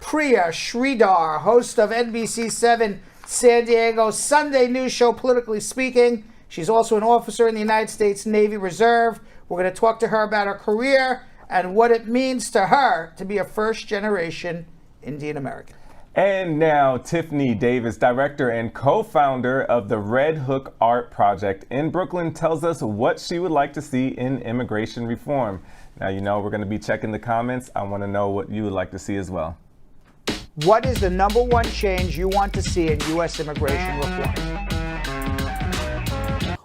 Priya Sridhar, host of NBC7 San Diego's Sunday news show, Politically Speaking. She's also an officer in the United States Navy Reserve. We're going to talk to her about her career and what it means to her to be a first-generation Indian American. And now, Tiffany Davis, director and co-founder of the Red Hook Art Project in Brooklyn, tells us what she would like to see in immigration reform. Now, you know, we're going to be checking the comments. I want to know what you would like to see as well. What is the #1 change you want to see in U.S. immigration reform?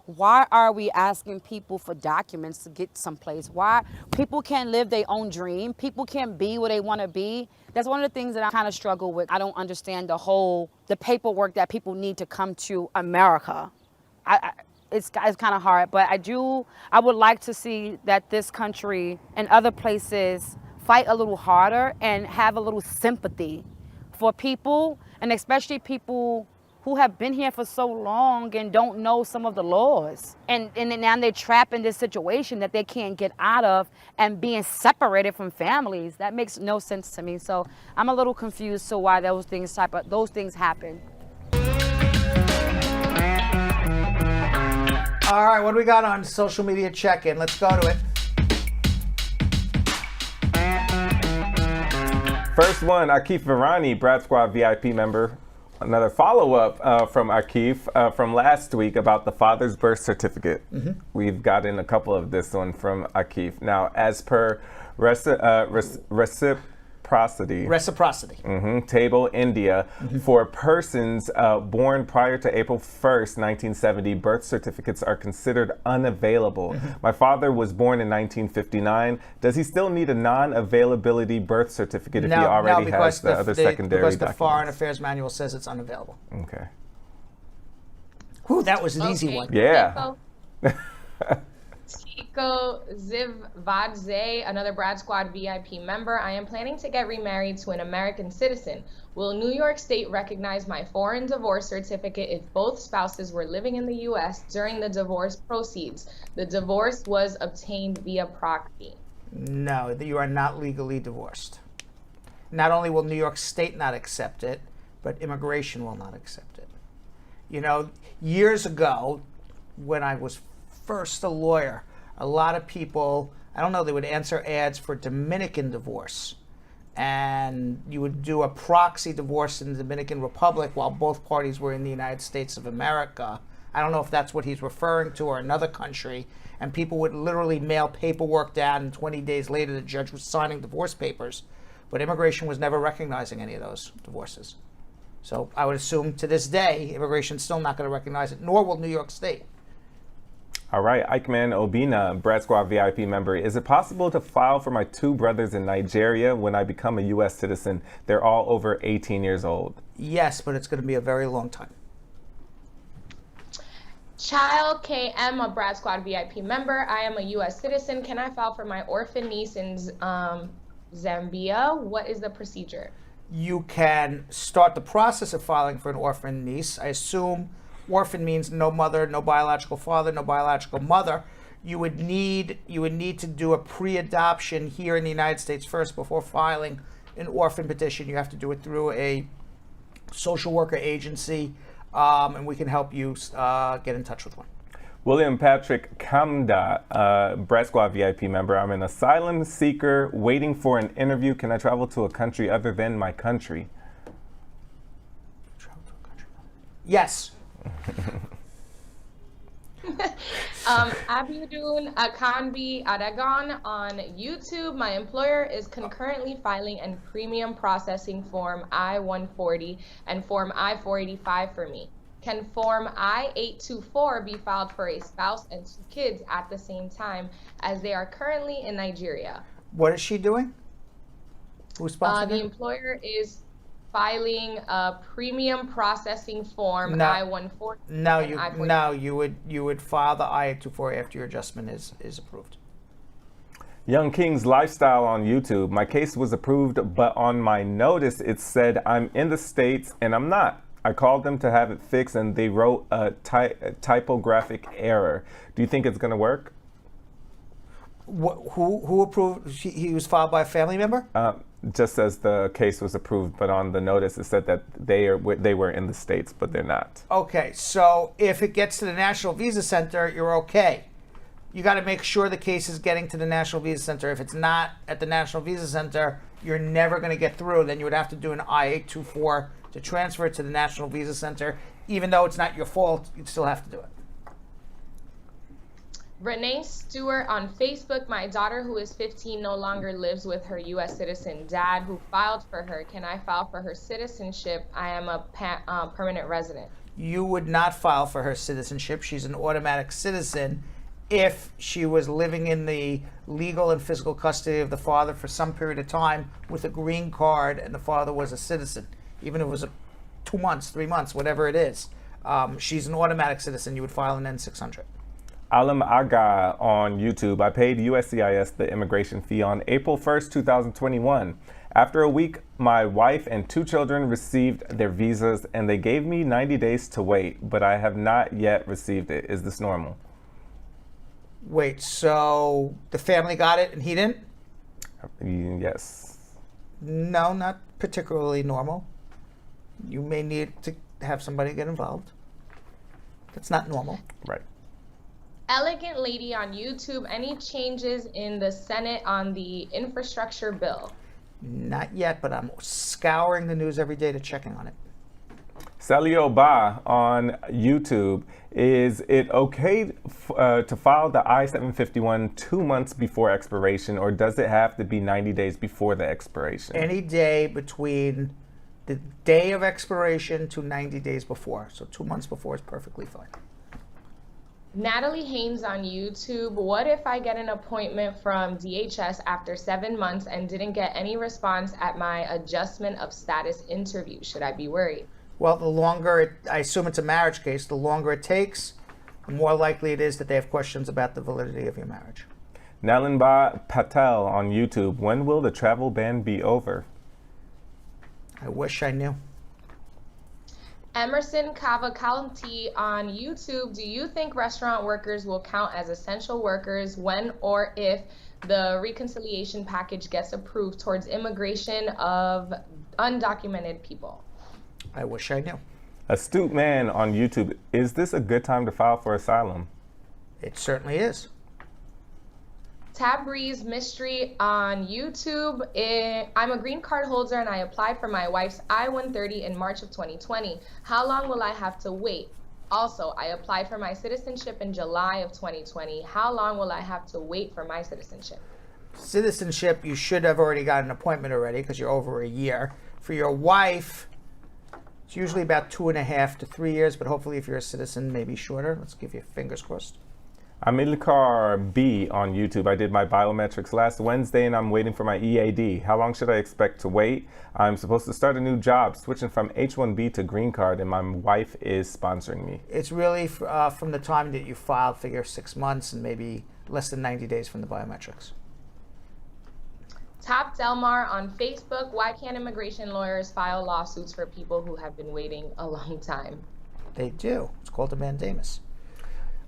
Why are we asking people for documents to get someplace? Why people can't live their own dream? People can't be where they want to be. That's one of the things that I kind of struggle with. I don't understand the paperwork that people need to come to America. It's kind of hard, but I would like to see that this country and other places fight a little harder and have a little sympathy for people, and especially people who have been here for so long and don't know some of the laws. And now they're trapped in this situation that they can't get out of and being separated from families. That makes no sense to me. So I'm a little confused to why those things happen. All right, what do we got on social media check-in? Let's go to it. First one, Akif Virani, Brad Squad VIP member. Another follow-up from Akif from last week about the father's birth certificate. Mm-hmm. We've gotten a couple of this one from Akif. Now, as per reciprocity. Table India, for persons born prior to April 1st, 1970, birth certificates are considered unavailable. My father was born in 1959. Does he still need a non-availability birth certificate if he already has the other secondary documents? Because the Foreign Affairs Manual says it's unavailable. Okay. Whew, that was an easy one. Yeah. Chico Zivadze, another Brad Squad VIP member. I am planning to get remarried to an American citizen. Will New York State recognize my foreign divorce certificate if both spouses were living in the U.S. during the divorce proceeds? The divorce was obtained via proxy. No, you are not legally divorced. Not only will New York State not accept it, but immigration will not accept it. You know, years ago, when I was first a lawyer, a lot of people, I don't know, they would answer ads for Dominican divorce. And you would do a proxy divorce in the Dominican Republic while both parties were in the United States of America. I don't know if that's what he's referring to or another country. And people would literally mail paperwork down, and 20 days later the judge was signing divorce papers. But immigration was never recognizing any of those divorces. So I would assume to this day, immigration's still not going to recognize it, nor will New York State. All right, Eichmann Obina, Brad Squad VIP member. Is it possible to file for my two brothers in Nigeria when I become a U.S. citizen? They're all over 18 years old. Yes, but it's going to be a very long time. Child KM, a Brad Squad VIP member. I am a U.S. citizen. Can I file for my orphan niece in Zambia? What is the procedure? You can start the process of filing for an orphan niece. I assume orphan means no mother, no biological father, no biological mother. You would need to do a pre-adoption here in the United States first before filing an orphan petition. You have to do it through a social worker agency, and we can help you get in touch with one. William Patrick Kamda, Brad Squad VIP member. I'm an asylum seeker waiting for an interview. Can I travel to a country other than my country? Yes. Abiodun Akanbi Adagon on YouTube. My employer is concurrently filing a premium processing form I-140 and form I-485 for me. Can form I-824 be filed for a spouse and two kids at the same time, as they are currently in Nigeria? What is she doing? Who's sponsoring The it? employer is filing a premium processing form I-140. No, you would file the I-824 after your adjustment is approved. Young King's Lifestyle on YouTube. My case was approved, but on my notice it said I'm in the States and I'm not. I called them to have it fixed and they wrote a typographic error. Do you think it's going to work? Who approved? He was filed by a family member? Just as the case was approved, but on the notice it said that they were in the States, but they're not. Okay, so if it gets to the National Visa Center, you're okay. You got to make sure the case is getting to the National Visa Center. If it's not at the National Visa Center, you're never going to get through. Then you would have to do an I-824 to transfer it to the National Visa Center. Even though it's not your fault, you'd still have to do it. Renee Stewart on Facebook. My daughter, who is 15, no longer lives with her U.S. citizen dad who filed for her. Can I file for her citizenship? I am a permanent resident. You would not file for her citizenship. She's an automatic citizen if she was living in the legal and physical custody of the father for some period of time with a green card and the father was a citizen. Even if it was 2 months, 3 months, whatever it is. She's an automatic citizen. You would file an N-600. Alam Aga on YouTube. I paid USCIS the immigration fee on April 1st, 2021. After a week, my wife and 2 children received their visas and they gave me 90 days to wait, but I have not yet received it. Is this normal? Wait, so the family got it and he didn't? Yes. No, not particularly normal. You may need to have somebody get involved. That's not normal. Right. Elegant Lady on YouTube. Any changes in the Senate on the infrastructure bill? Not yet, but I'm scouring the news every day to checking on it. Celio Ba on YouTube. Is it okay to file the I-751 2 months before expiration, or does it have to be 90 days before the expiration? Any day between the day of expiration to 90 days before. So 2 months before is perfectly fine. Natalie Haynes on YouTube. What if I get an appointment from DHS after 7 months and didn't get any response at my adjustment of status interview? Should I be worried? Well, the longer I assume it's a marriage case, the longer it takes, the more likely it is that they have questions about the validity of your marriage. Nalinba Patel on YouTube. When will the travel ban be over? I wish I knew. Emerson Cavalcanti on YouTube. Do you think restaurant workers will count as essential workers when or if the reconciliation package gets approved towards immigration of undocumented people? I wish I knew. Astute Man on YouTube. Is this a good time to file for asylum? It certainly is. Tabriz Mystery on YouTube. I'm a green card holder and I applied for my wife's I-130 in March of 2020. How long will I have to wait? Also, I applied for my citizenship in July of 2020. How long will I have to wait for my citizenship? Citizenship, you should have already got an appointment already because you're over a year. For your wife, it's usually about 2.5 to 3 years, but hopefully if you're a citizen, maybe shorter. Let's give you fingers crossed. Amilcar B on YouTube. I did my biometrics last Wednesday and I'm waiting for my EAD. How long should I expect to wait? I'm supposed to start a new job, switching from H-1B to green card, and my wife is sponsoring me. It's really from the time that you filed, figure 6 months and maybe less than 90 days from the biometrics. Top Delmar on Facebook. Why can't immigration lawyers file lawsuits for people who have been waiting a long time? They do. It's called a mandamus.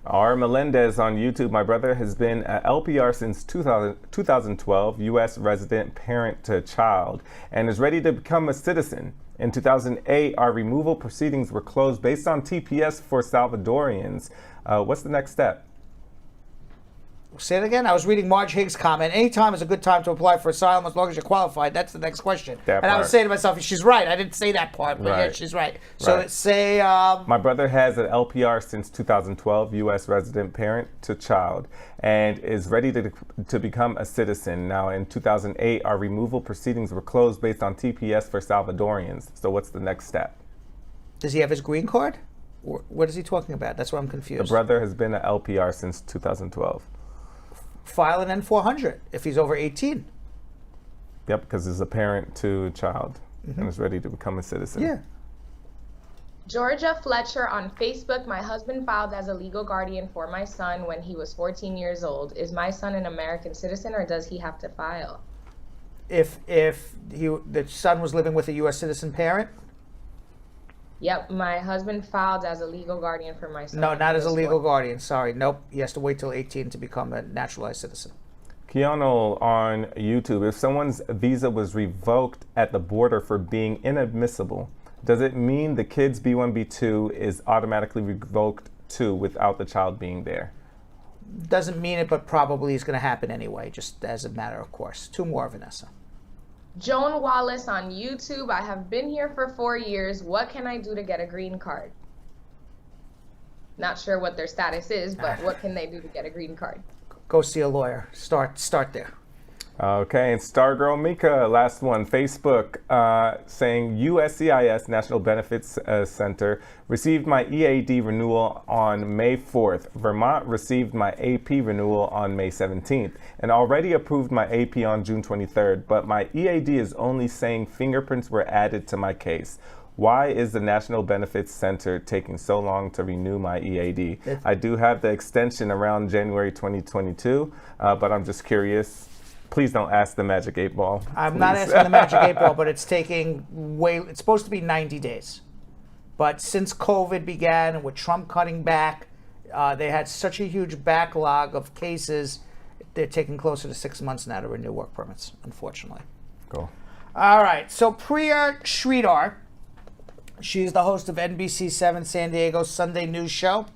R. Melendez on YouTube. My brother has been at LPR since 2012, U.S. resident, parent to child, and is ready to become a citizen. In 2008, our removal proceedings were closed based on TPS for Salvadorians. What's the next step? Say it again. I was reading Marge Higgs' comment. Anytime is a good time to apply for asylum as long as you're qualified. That's the next question. And I was saying to myself, she's right. I didn't say that part, but yeah, she's right. So let's say... my brother has an LPR since 2012, U.S. resident, parent to child, and is ready to become a citizen. Now, in 2008, our removal proceedings were closed based on TPS for Salvadorians. So what's the next step? Does he have his green card? What is he talking about? That's where I'm confused. The brother has been at LPR since 2012. File an N-400 if he's over 18. Yep, because he's a parent to a child and is ready to become a citizen. Yeah. Georgia Fletcher on Facebook. My husband filed as a legal guardian for my son when he was 14 years old. Is my son an American citizen or does he have to file? If the son was living with a U.S. citizen parent? Yep, my husband filed as a legal guardian for my son. No, not as a legal guardian. Sorry, nope. He has to wait till 18 to become a naturalized citizen. Keanu on YouTube. If someone's visa was revoked at the border for being inadmissible, does it mean the kid's B1, B2 is automatically revoked too without the child being there? Doesn't mean it, but probably is going to happen anyway, just as a matter of course. 2 more, Vanessa. Joan Wallace on YouTube. I have been here for 4 years. What can I do to get a green card? Not sure what their status is, but what can they do to get a green card? Go see a lawyer. Start there. Okay, and Stargirl Mika, last one. Facebook saying USCIS National Benefits Center received my EAD renewal on May 4th. Vermont received my AP renewal on May 17th and already approved my AP on June 23rd, but my EAD is only saying fingerprints were added to my case. Why is the National Benefits Center taking so long to renew my EAD? I do have the extension around January 2022, but I'm just curious. Please don't ask the Magic 8 Ball. I'm not asking the Magic 8 Ball, but it's taking it's supposed to be 90 days. But since COVID began and with Trump cutting back, they had such a huge backlog of cases, they're taking closer to 6 months now to renew work permits, unfortunately. Cool. All right, so Priya Sridhar, she's the host of NBC7 San Diego's Sunday news show,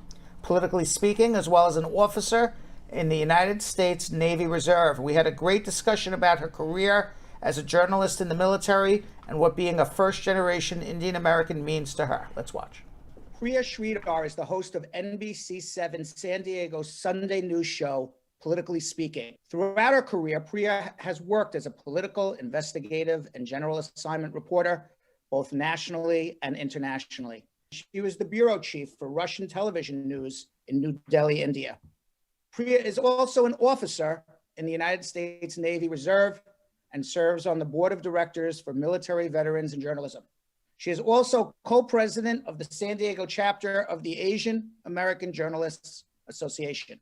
Politically Speaking, as well as an officer in the United States Navy Reserve. We had a great discussion about her career as a journalist in the military and what being a first-generation Indian American means to her. Let's watch. Priya Sridhar is the host of NBC7 San Diego's Sunday news show, Politically Speaking. Throughout her career, Priya has worked as a political, investigative, and general assignment reporter, both nationally and internationally. She was the bureau chief for Russian television news in New Delhi, India. Priya is also an officer in the United States Navy Reserve and serves on the board of directors for military veterans and journalism. She is also co-president of the San Diego chapter of the Asian American Journalists Association.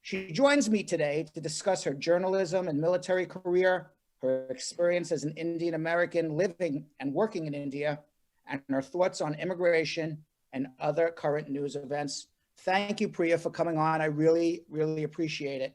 She joins me today to discuss her journalism and military career, her experience as an Indian American living and working in India, and her thoughts on immigration and other current news events. Thank you, Priya, for coming on. I really, really appreciate it.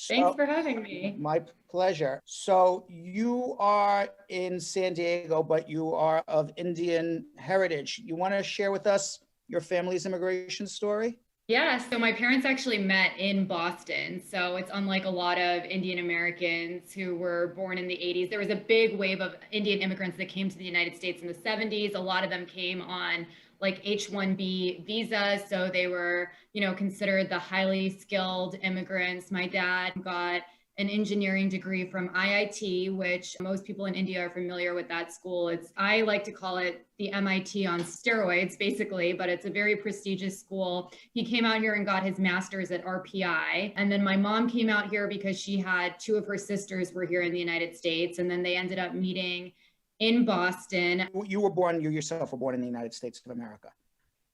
Thanks for having me. My pleasure. So you are in San Diego, but you are of Indian heritage. You want to share with us your family's immigration story? Yeah, so my parents actually met in Boston. So it's unlike a lot of Indian Americans who were born in the 80s. There was a big wave of Indian immigrants that came to the United States in the 70s. A lot of them came on like H-1B visas. So they were, considered the highly skilled immigrants. My dad got an engineering degree from IIT, which most people in India are familiar with that school. I like to call it the MIT on steroids, basically, but it's a very prestigious school. He came out here and got his master's at RPI. And then my mom came out here because she had two of her sisters were here in the United States. And then they ended up meeting in Boston. You yourself were born in the United States of America.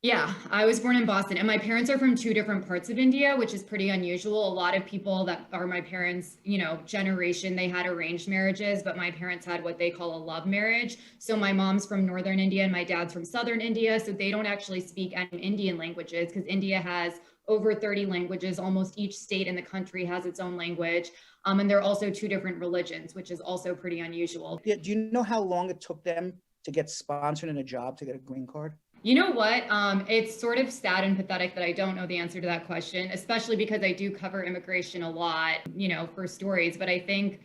Yeah, I was born in Boston, and my parents are from two different parts of India, which is pretty unusual. A lot of people that are my parents, generation, they had arranged marriages, but my parents had what they call a love marriage. So my mom's from northern India and my dad's from southern India. So they don't actually speak any Indian languages because India has over 30 languages. Almost each state in the country has its own language. And they're also two different religions, which is also pretty unusual. Yeah, do you know how long it took them to get sponsored in a job to get a green card? You know what? It's sort of sad and pathetic that I don't know the answer to that question, especially because I do cover immigration a lot, for stories. But I think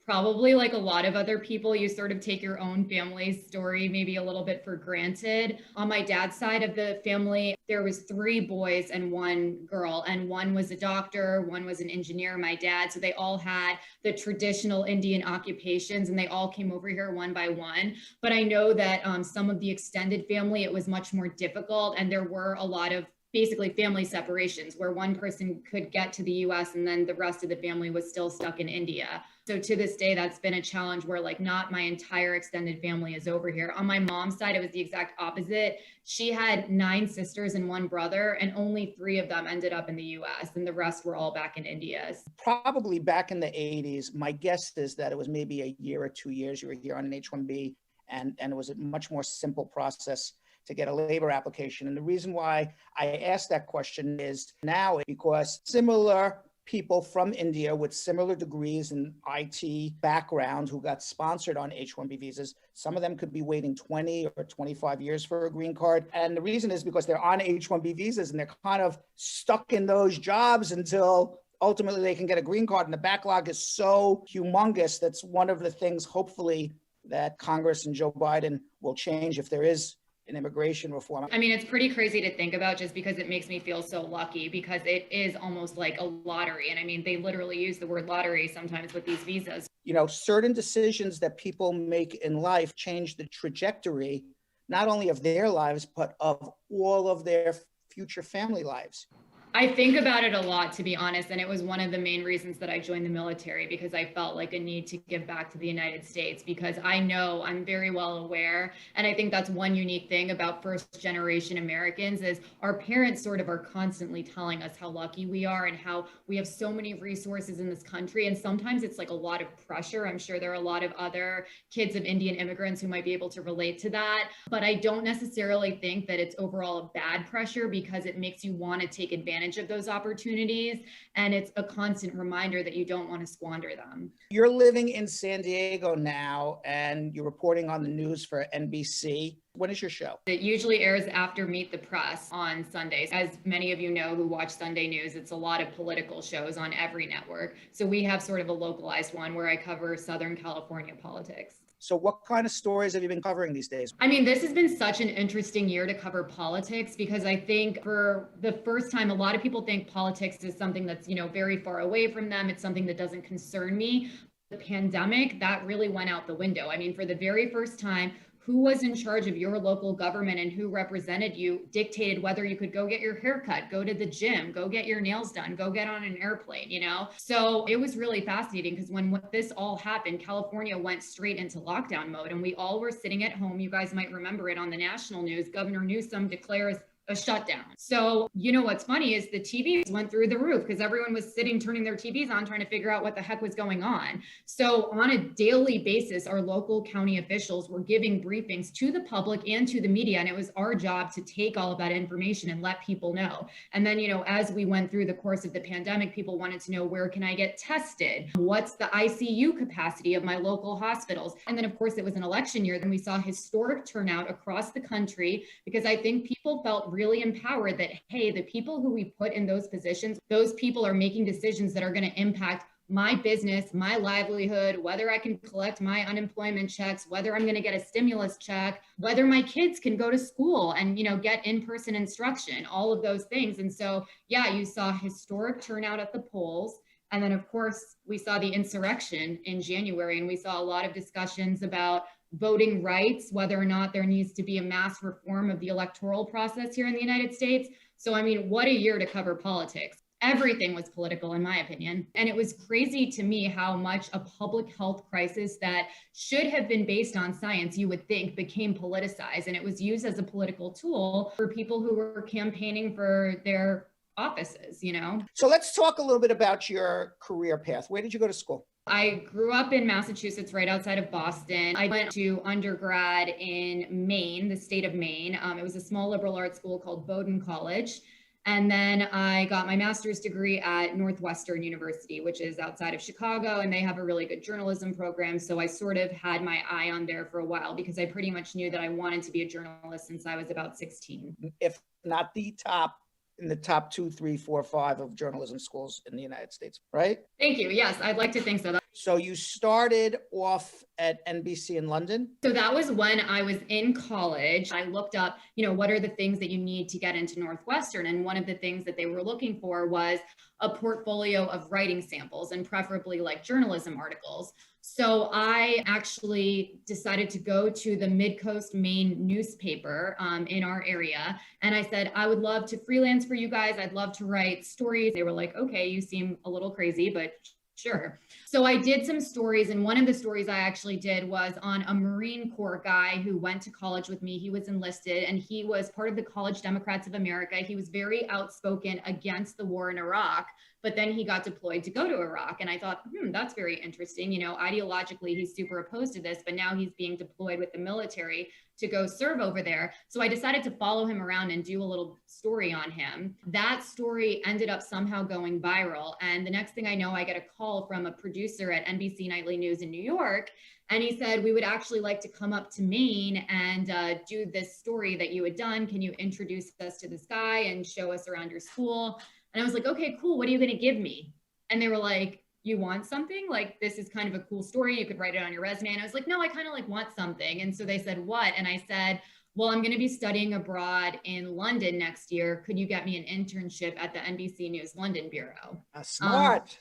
probably like a lot of other people, you sort of take your own family's story maybe a little bit for granted. On my dad's side of the family, there was 3 boys and 1 girl, and one was a doctor, one was an engineer, my dad. So they all had the traditional Indian occupations and they all came over here one by one. But I know that some of the extended family, it was much more difficult, and there were a lot of basically family separations where one person could get to the US and then the rest of the family was still stuck in India. So to this day, that's been a challenge where like not my entire extended family is over here. On my mom's side, it was the exact opposite. She had 9 sisters and 1 brother, and only 3 of them ended up in the US and the rest were all back in India. Probably back in the 80s, my guess is that it was maybe a year or 2 years you were here on an H-1B, and it was a much more simple process to get a labor application. And the reason why I asked that question is now because similar people from India with similar degrees in IT background who got sponsored on H-1B visas, some of them could be waiting 20 or 25 years for a green card. And the reason is because they're on H-1B visas and they're kind of stuck in those jobs until ultimately they can get a green card. And the backlog is so humongous. That's one of the things, hopefully, that Congress and Joe Biden will change if there is an immigration reform. I mean, it's pretty crazy to think about just because it makes me feel so lucky because it is almost like a lottery. And I mean, they literally use the word lottery sometimes with these visas. Certain decisions that people make in life change the trajectory, not only of their lives, but of all of their future family lives. I think about it a lot, to be honest, and it was one of the main reasons that I joined the military because I felt like a need to give back to the United States because I know I'm very well aware, and I think that's one unique thing about first-generation Americans is our parents sort of are constantly telling us how lucky we are and how we have so many resources in this country, and sometimes it's like a lot of pressure. I'm sure there are a lot of other kids of Indian immigrants who might be able to relate to that, but I don't necessarily think that it's overall a bad pressure because it makes you want to take advantage of those opportunities. And it's a constant reminder that you don't want to squander them. You're living in San Diego now and you're reporting on the news for NBC. When is your show? It usually airs after Meet the Press on Sundays. As many of you know who watch Sunday news, it's a lot of political shows on every network. So we have sort of a localized one where I cover Southern California politics. So what kind of stories have you been covering these days? I mean, this has been such an interesting year to cover politics because I think for the first time, a lot of people think politics is something that's, very far away from them. It's something that doesn't concern me. The pandemic, that really went out the window. I mean, for the very first time, who was in charge of your local government and who represented you dictated whether you could go get your hair cut, go to the gym, go get your nails done, go get on an airplane, you know? So it was really fascinating because when this all happened, California went straight into lockdown mode and we all were sitting at home. You guys might remember it on the national news. Governor Newsom declares a shutdown. So, you know, what's funny is the TVs went through the roof because everyone was sitting, turning their TVs on, trying to figure out what the heck was going on. So on a daily basis, our local county officials were giving briefings to the public and to the media. And it was our job to take all of that information and let people know. And then, you know, as we went through the course of the pandemic, people wanted to know, where can I get tested? What's the ICU capacity of my local hospitals? And then of course it was an election year. Then we saw historic turnout across the country because I think people felt really empowered that, hey, the people who we put in those positions, those people are making decisions that are going to impact my business, my livelihood, whether I can collect my unemployment checks, whether I'm going to get a stimulus check, whether my kids can go to school and, you know, get in-person instruction, all of those things. And so, yeah, you saw historic turnout at the polls. And then, of course, we saw the insurrection in January, and we saw a lot of discussions about voting rights, whether or not there needs to be a mass reform of the electoral process here in the United States. So, I mean, what a year to cover politics. Everything was political, in my opinion. And it was crazy to me how much a public health crisis that should have been based on science, you would think, became politicized. And it was used as a political tool for people who were campaigning for their offices, you know? So let's talk a little bit about your career path. Where did you go to school? I grew up in Massachusetts, right outside of Boston. I went to undergrad in Maine, the state of Maine. It was a small liberal arts school called Bowdoin College. And then I got my master's degree at Northwestern University, which is outside of Chicago, and they have a really good journalism program. So I sort of had my eye on there for a while because I pretty much knew that I wanted to be a journalist since I was about 16. If not the top, in the top 2, 3, 4, 5 of journalism schools in the United States, right? Thank you. Yes, I'd like to think so. So you started off at NBC in London? So that was when I was in college. I looked up, you know, what are the things that you need to get into Northwestern? And one of the things that they were looking for was a portfolio of writing samples and preferably like journalism articles. So I actually decided to go to the Mid-Coast Maine newspaper in our area. And I said, I would love to freelance for you guys. I'd love to write stories. They were like, okay, you seem a little crazy, but sure. So I did some stories, and one of the stories I actually did was on a Marine Corps guy who went to college with me. He was enlisted, and he was part of the College Democrats of America. He was very outspoken against the war in Iraq, but then he got deployed to go to Iraq. And I thought, that's very interesting. You know, ideologically, he's super opposed to this, but now he's being deployed with the military to go serve over there. So I decided to follow him around and do a little story on him. That story ended up somehow going viral. And the next thing I know, I get a call from a producer at NBC Nightly News in New York. And he said, we would actually like to come up to Maine and do this story that you had done. Can you introduce us to this guy and show us around your school? And I was like, okay, cool. What are you going to give me? And they were like, you want something? Like, this is kind of a cool story. You could write it on your resume. And I was like, no, I kind of like want something. And so they said, what? And I said, well, I'm going to be studying abroad in London next year. Could you get me an internship at the NBC News London Bureau? Smart.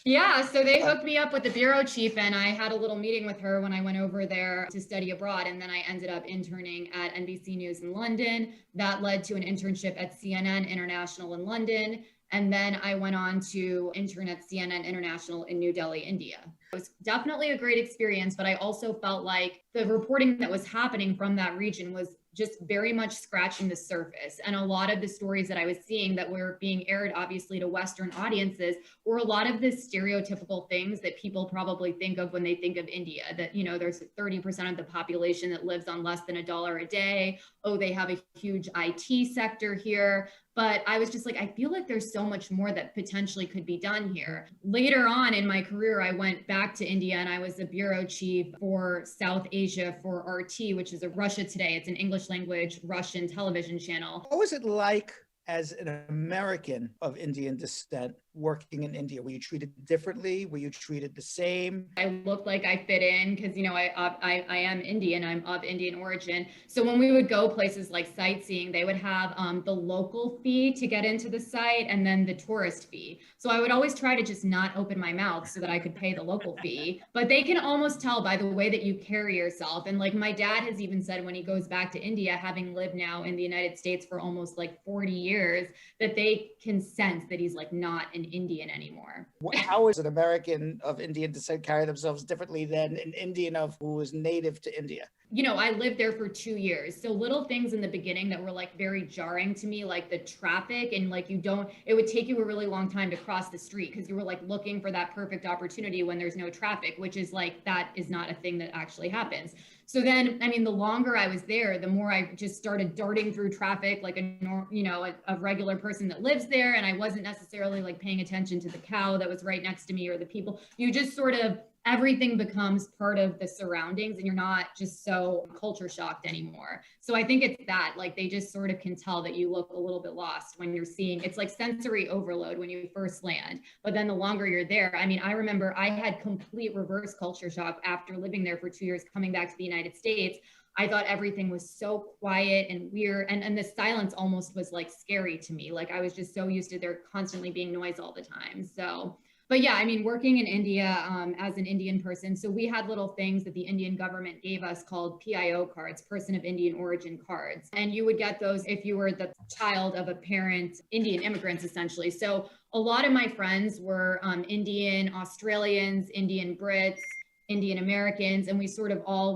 Yeah, so they hooked me up with the bureau chief, and I had a little meeting with her when I went over there to study abroad. And then I ended up interning at NBC News in London. That led to an internship at CNN International in London. And then I went on to intern at CNN International in New Delhi, India. It was definitely a great experience, but I also felt like the reporting that was happening from that region was just very much scratching the surface. And a lot of the stories that I was seeing that were being aired, obviously, to Western audiences were a lot of the stereotypical things that people probably think of when they think of India, that, you know, there's 30% of the population that lives on less than $1 a day. Oh, they have a huge IT sector here. But I was just like, I feel like there's so much more that potentially could be done here. Later on in my career, I went back to India and I was the bureau chief for South Asia for RT, which is a Russia Today. It's an English language Russian television channel. What was it like as an American of Indian descent working in India? Were you treated differently? Were you treated the same? I looked like I fit in because, you know, I am Indian. I'm of Indian origin. So when we would go places like sightseeing, they would have the local fee to get into the site and then the tourist fee. So I would always try to just not open my mouth so that I could pay the local fee. But they can almost tell by the way that you carry yourself. And like my dad has even said when he goes back to India, having lived now in the United States for almost like 40 years, that they can sense that he's like not an Indian anymore. How is an American of Indian descent carry themselves differently than an Indian who is native to India? You know, I lived there for 2 years. So little things in the beginning that were like very jarring to me, like the traffic and like it would take you a really long time to cross the street because you were like looking for that perfect opportunity when there's no traffic, which is like, that is not a thing that actually happens. So then, I mean, the longer I was there, the more I just started darting through traffic like a regular person that lives there. And I wasn't necessarily like paying attention to the cow that was right next to me or the people. You just sort of, everything becomes part of the surroundings and you're not just so culture shocked anymore. So I think it's that, like, they just sort of can tell that you look a little bit lost when you're seeing, it's like sensory overload when you first land. But then the longer you're there, I mean, I remember I had complete reverse culture shock after living there for 2 years, coming back to the United States. I thought everything was so quiet and weird. And the silence almost was like scary to me. Like I was just so used to there constantly being noise all the time. So but yeah, I mean, working in India as an Indian person, so we had little things that the Indian government gave us called PIO cards, person of Indian origin cards. And you would get those if you were the child of a parent, Indian immigrants, essentially. So a lot of my friends were Indian Australians, Indian Brits, Indian Americans, and we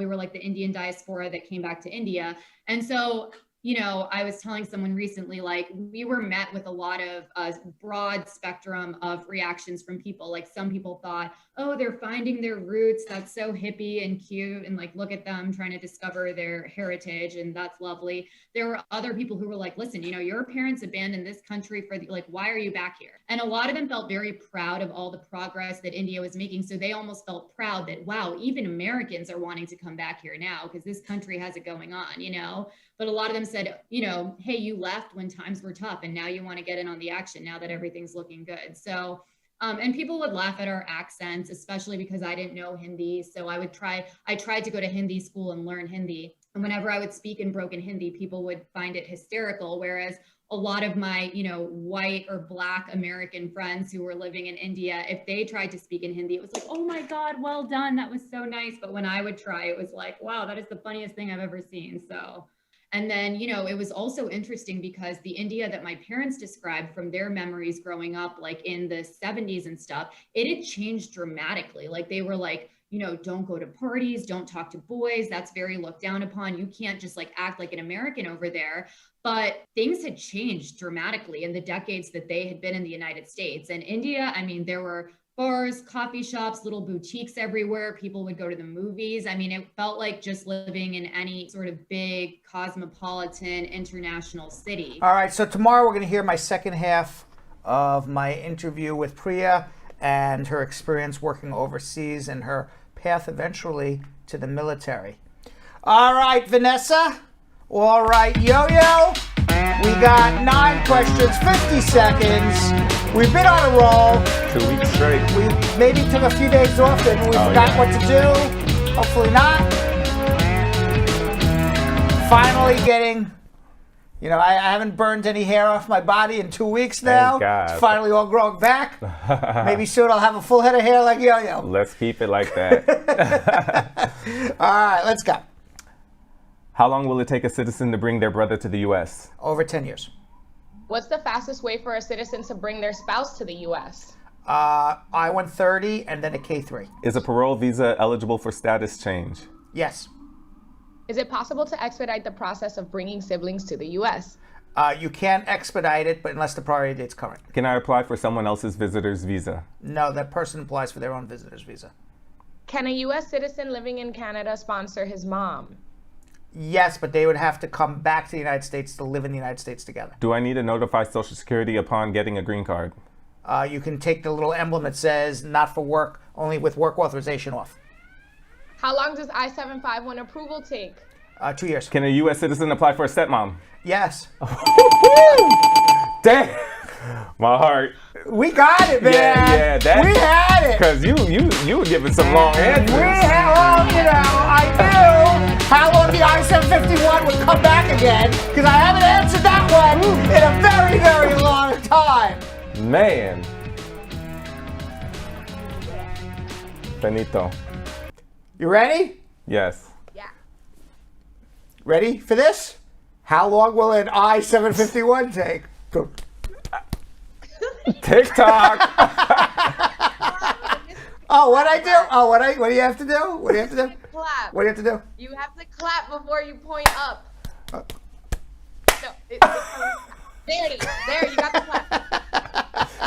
were like the Indian diaspora that came back to India. And so, you know, I was telling someone recently, like we were met with a lot of broad spectrum of reactions from people. Like some people thought, oh, they're finding their roots. That's so hippie and cute. And like, look at them trying to discover their heritage. And that's lovely. There were other people who were like, listen, you know, your parents abandoned this country for why are you back here? And a lot of them felt very proud of all the progress that India was making. So they almost felt proud that, wow, even Americans are wanting to come back here now because this country has it going on, you know? But a lot of them said, you know, hey, you left when times were tough and now you want to get in on the action now that everything's looking good. So, and people would laugh at our accents, especially because I didn't know Hindi. So I tried to go to Hindi school and learn Hindi. And whenever I would speak in broken Hindi, people would find it hysterical. Whereas a lot of my, you know, white or Black American friends who were living in India, if they tried to speak in Hindi, it was like, oh my God, well done. That was so nice. But when I would try, it was like, wow, that is the funniest thing I've ever seen. So. And then, you know, it was also interesting because the India that my parents described from their memories growing up, like in the 70s and stuff, it had changed dramatically. Like they were like, you know, don't go to parties, don't talk to boys. That's very looked down upon. You can't just like act like an American over there. But things had changed dramatically in the decades that they had been in the United States. And India, I mean, there were bars, coffee shops, little boutiques everywhere. People would go to the movies. I mean, it felt like just living in any sort of big cosmopolitan international city. All right, so tomorrow we're going to hear my second half of my interview with Priya and her experience working overseas and her path eventually to the military. All right, Vanessa. All right, Yo-Yo. We got 9 questions, 50 seconds. We've been on a roll. 2 weeks straight. We maybe took a few days off and we forgot what to do. Hopefully not. Finally getting, you know, I haven't burned any hair off my body in 2 weeks now. Thank God. It's finally all growing back. Maybe soon I'll have a full head of hair like Yo-Yo. Let's keep it like that. All right, let's go. How long will it take a citizen to bring their brother to the U.S.? Over 10 years. What's the fastest way for a citizen to bring their spouse to the U.S.? I-130 and then a K3. Is a parole visa eligible for status change? Yes. Is it possible to expedite the process of bringing siblings to the U.S.? You can't expedite it, but unless the priority date's current. Can I apply for someone else's visitor's visa? No, that person applies for their own visitor's visa. Can a U.S. citizen living in Canada sponsor his mom? Yes, but they would have to come back to the United States to live in the United States together. Do I need to notify Social Security upon getting a green card? You can take the little emblem that says not for work, only with work authorization off. How long does I-751 approval take? 2 years. Can a U.S. citizen apply for a stepmom? Yes. Damn. My heart. We got it, man. Yeah, that. We had it. Because you were giving some long answers. Well, I knew how long the I-751 would come back again, because I haven't answered that one in a very, very long time. Man. Benito. You ready? Yes. Yeah. Ready for this? How long will an I-751 take? TikTok. Oh, what I do? Oh, what do you have to do? What do you have to do? Clap. What do you have to do? You have to clap before you point up. No, there it is. There, you got the clap.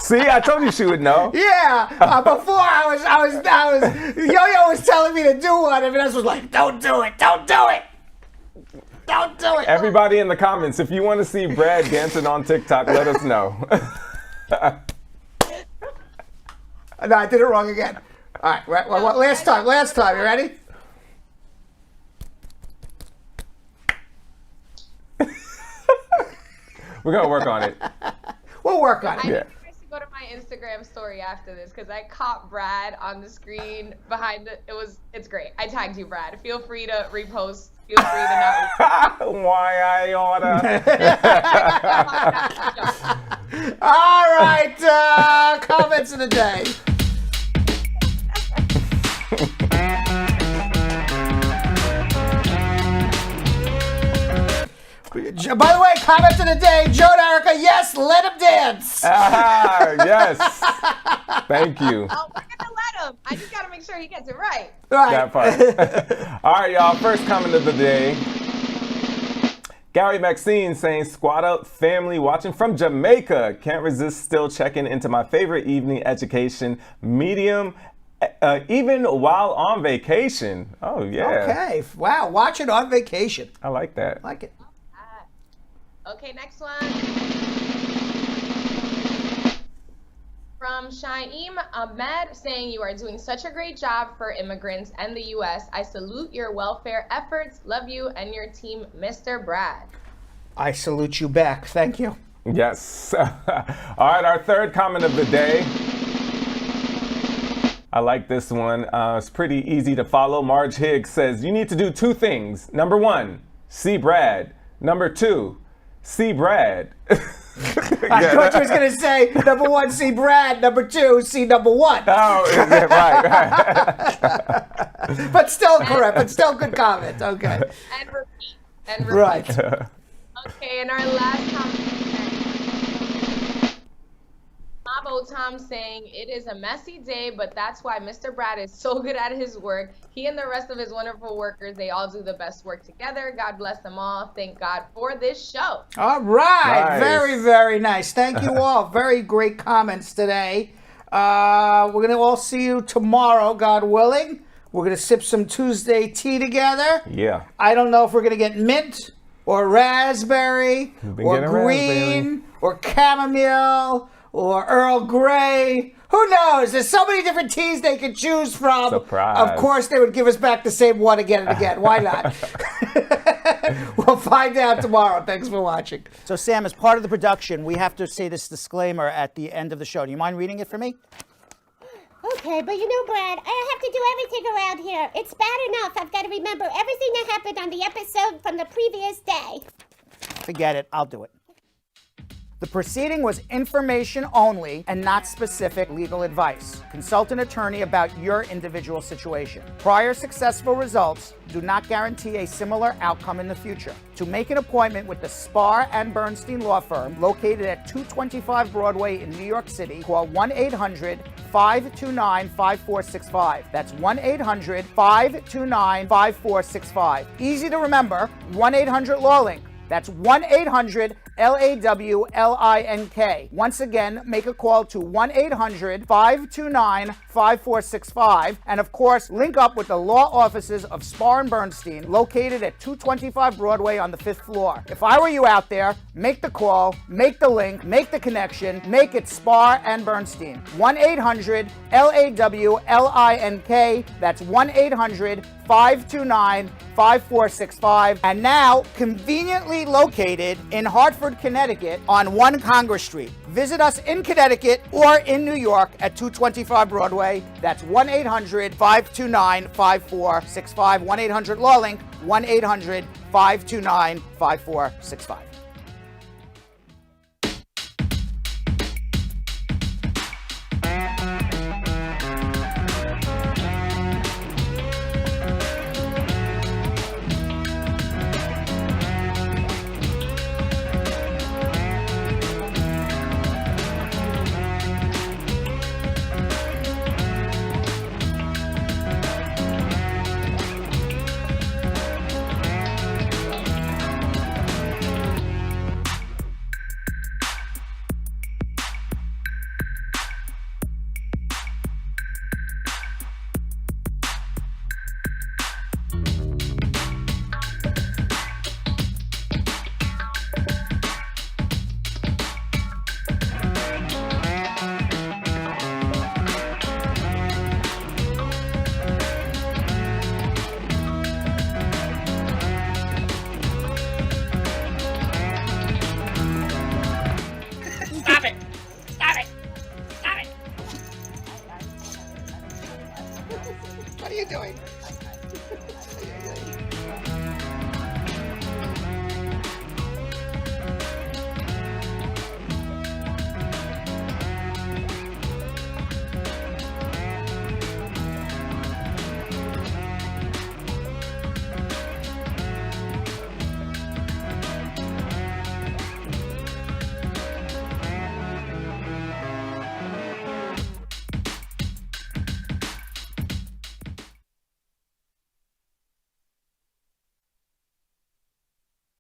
See, I told you she would know. Yeah. Before I was. Yo-Yo was telling me to do one, and Vanessa was like, "Don't do it. Don't do it. Don't do it." Everybody in the comments, if you want to see Brad dancing on TikTok, let us know. No, I did it wrong again. All right. Last time. You ready? We're gonna work on it. We'll work on it. I need you guys to go to my Instagram story after this because I caught Brad on the screen behind it. It's great. I tagged you, Brad. Feel free to repost. Feel free to not repost. Why I oughta? All right. Comments of the day. By the way, comment of the day, Joe and Erica, yes, let him dance. Yes. Thank you. Oh, we're gonna let him. I just gotta make sure he gets it right. That part. All right, y'all. First comment of the day. Gary Maxine saying, squad up family watching from Jamaica. Can't resist still checking into my favorite evening education medium, even while on vacation. Oh, yeah. Okay. Wow. Watch it on vacation. I like that. Like it. Okay, next one. From Shaim Ahmed saying, you are doing such a great job for immigrants and the U.S. I salute your welfare efforts. Love you and your team, Mr. Brad. I salute you back. Thank you. Yes. All right, our third comment of the day. I like this one. It's pretty easy to follow. Marge Higgs says, you need to do two things. Number one, see Brad. Number two, see Brad. I thought you was going to say, number one, see Brad. Number two, see number one. Oh, right. But still correct. But still good comment. Okay. And repeat. Right. Okay, and our last comment. Mabo Tom saying, it is a messy day, but that's why Mr. Brad is so good at his work. He and the rest of his wonderful workers, they all do the best work together. God bless them all. Thank God for this show. All right. Nice. Very, very nice. Thank you all. Very great comments today. We're going to all see you tomorrow, God willing. We're going to sip some Tuesday tea together. Yeah. I don't know if we're going to get mint or raspberry or green or chamomile or Earl Grey. Who knows? There's so many different teas they could choose from. Surprise. Of course, they would give us back the same one again and again. Why not? We'll find out tomorrow. Thanks for watching. So, Sam, as part of the production, we have to say this disclaimer at the end of the show. Do you mind reading it for me? Okay, but you know, Brad, I have to do everything around here. It's bad enough I've got to remember everything that happened on the episode from the previous day. Forget it. I'll do it. The proceeding was information only and not specific legal advice. Consult an attorney about your individual situation. Prior successful results do not guarantee a similar outcome in the future. To make an appointment with the Spar and Bernstein law firm located at 225 Broadway in New York City, call 1-800-529-5465. That's 1-800-529-5465. Easy to remember, 1-800-LAWLINK. That's 1-800-LAWLINK. Once again, make a call to 1-800-529-5465. And of course, link up with the law offices of Spar and Bernstein, located at 225 Broadway on the 5th floor. If I were you out there, make the call, make the link, make the connection, make it Spar and Bernstein. 1-800-LAWLINK. That's 1-800-529-5465. And now, conveniently conveniently located in Hartford, Connecticut on 1 Congress Street. Visit us in Connecticut or in New York at 225 Broadway. That's 1-800-529-5465. 1-800-LAW-LINK. 1-800-529-5465. Stop it! Stop it! Stop it! What are you doing?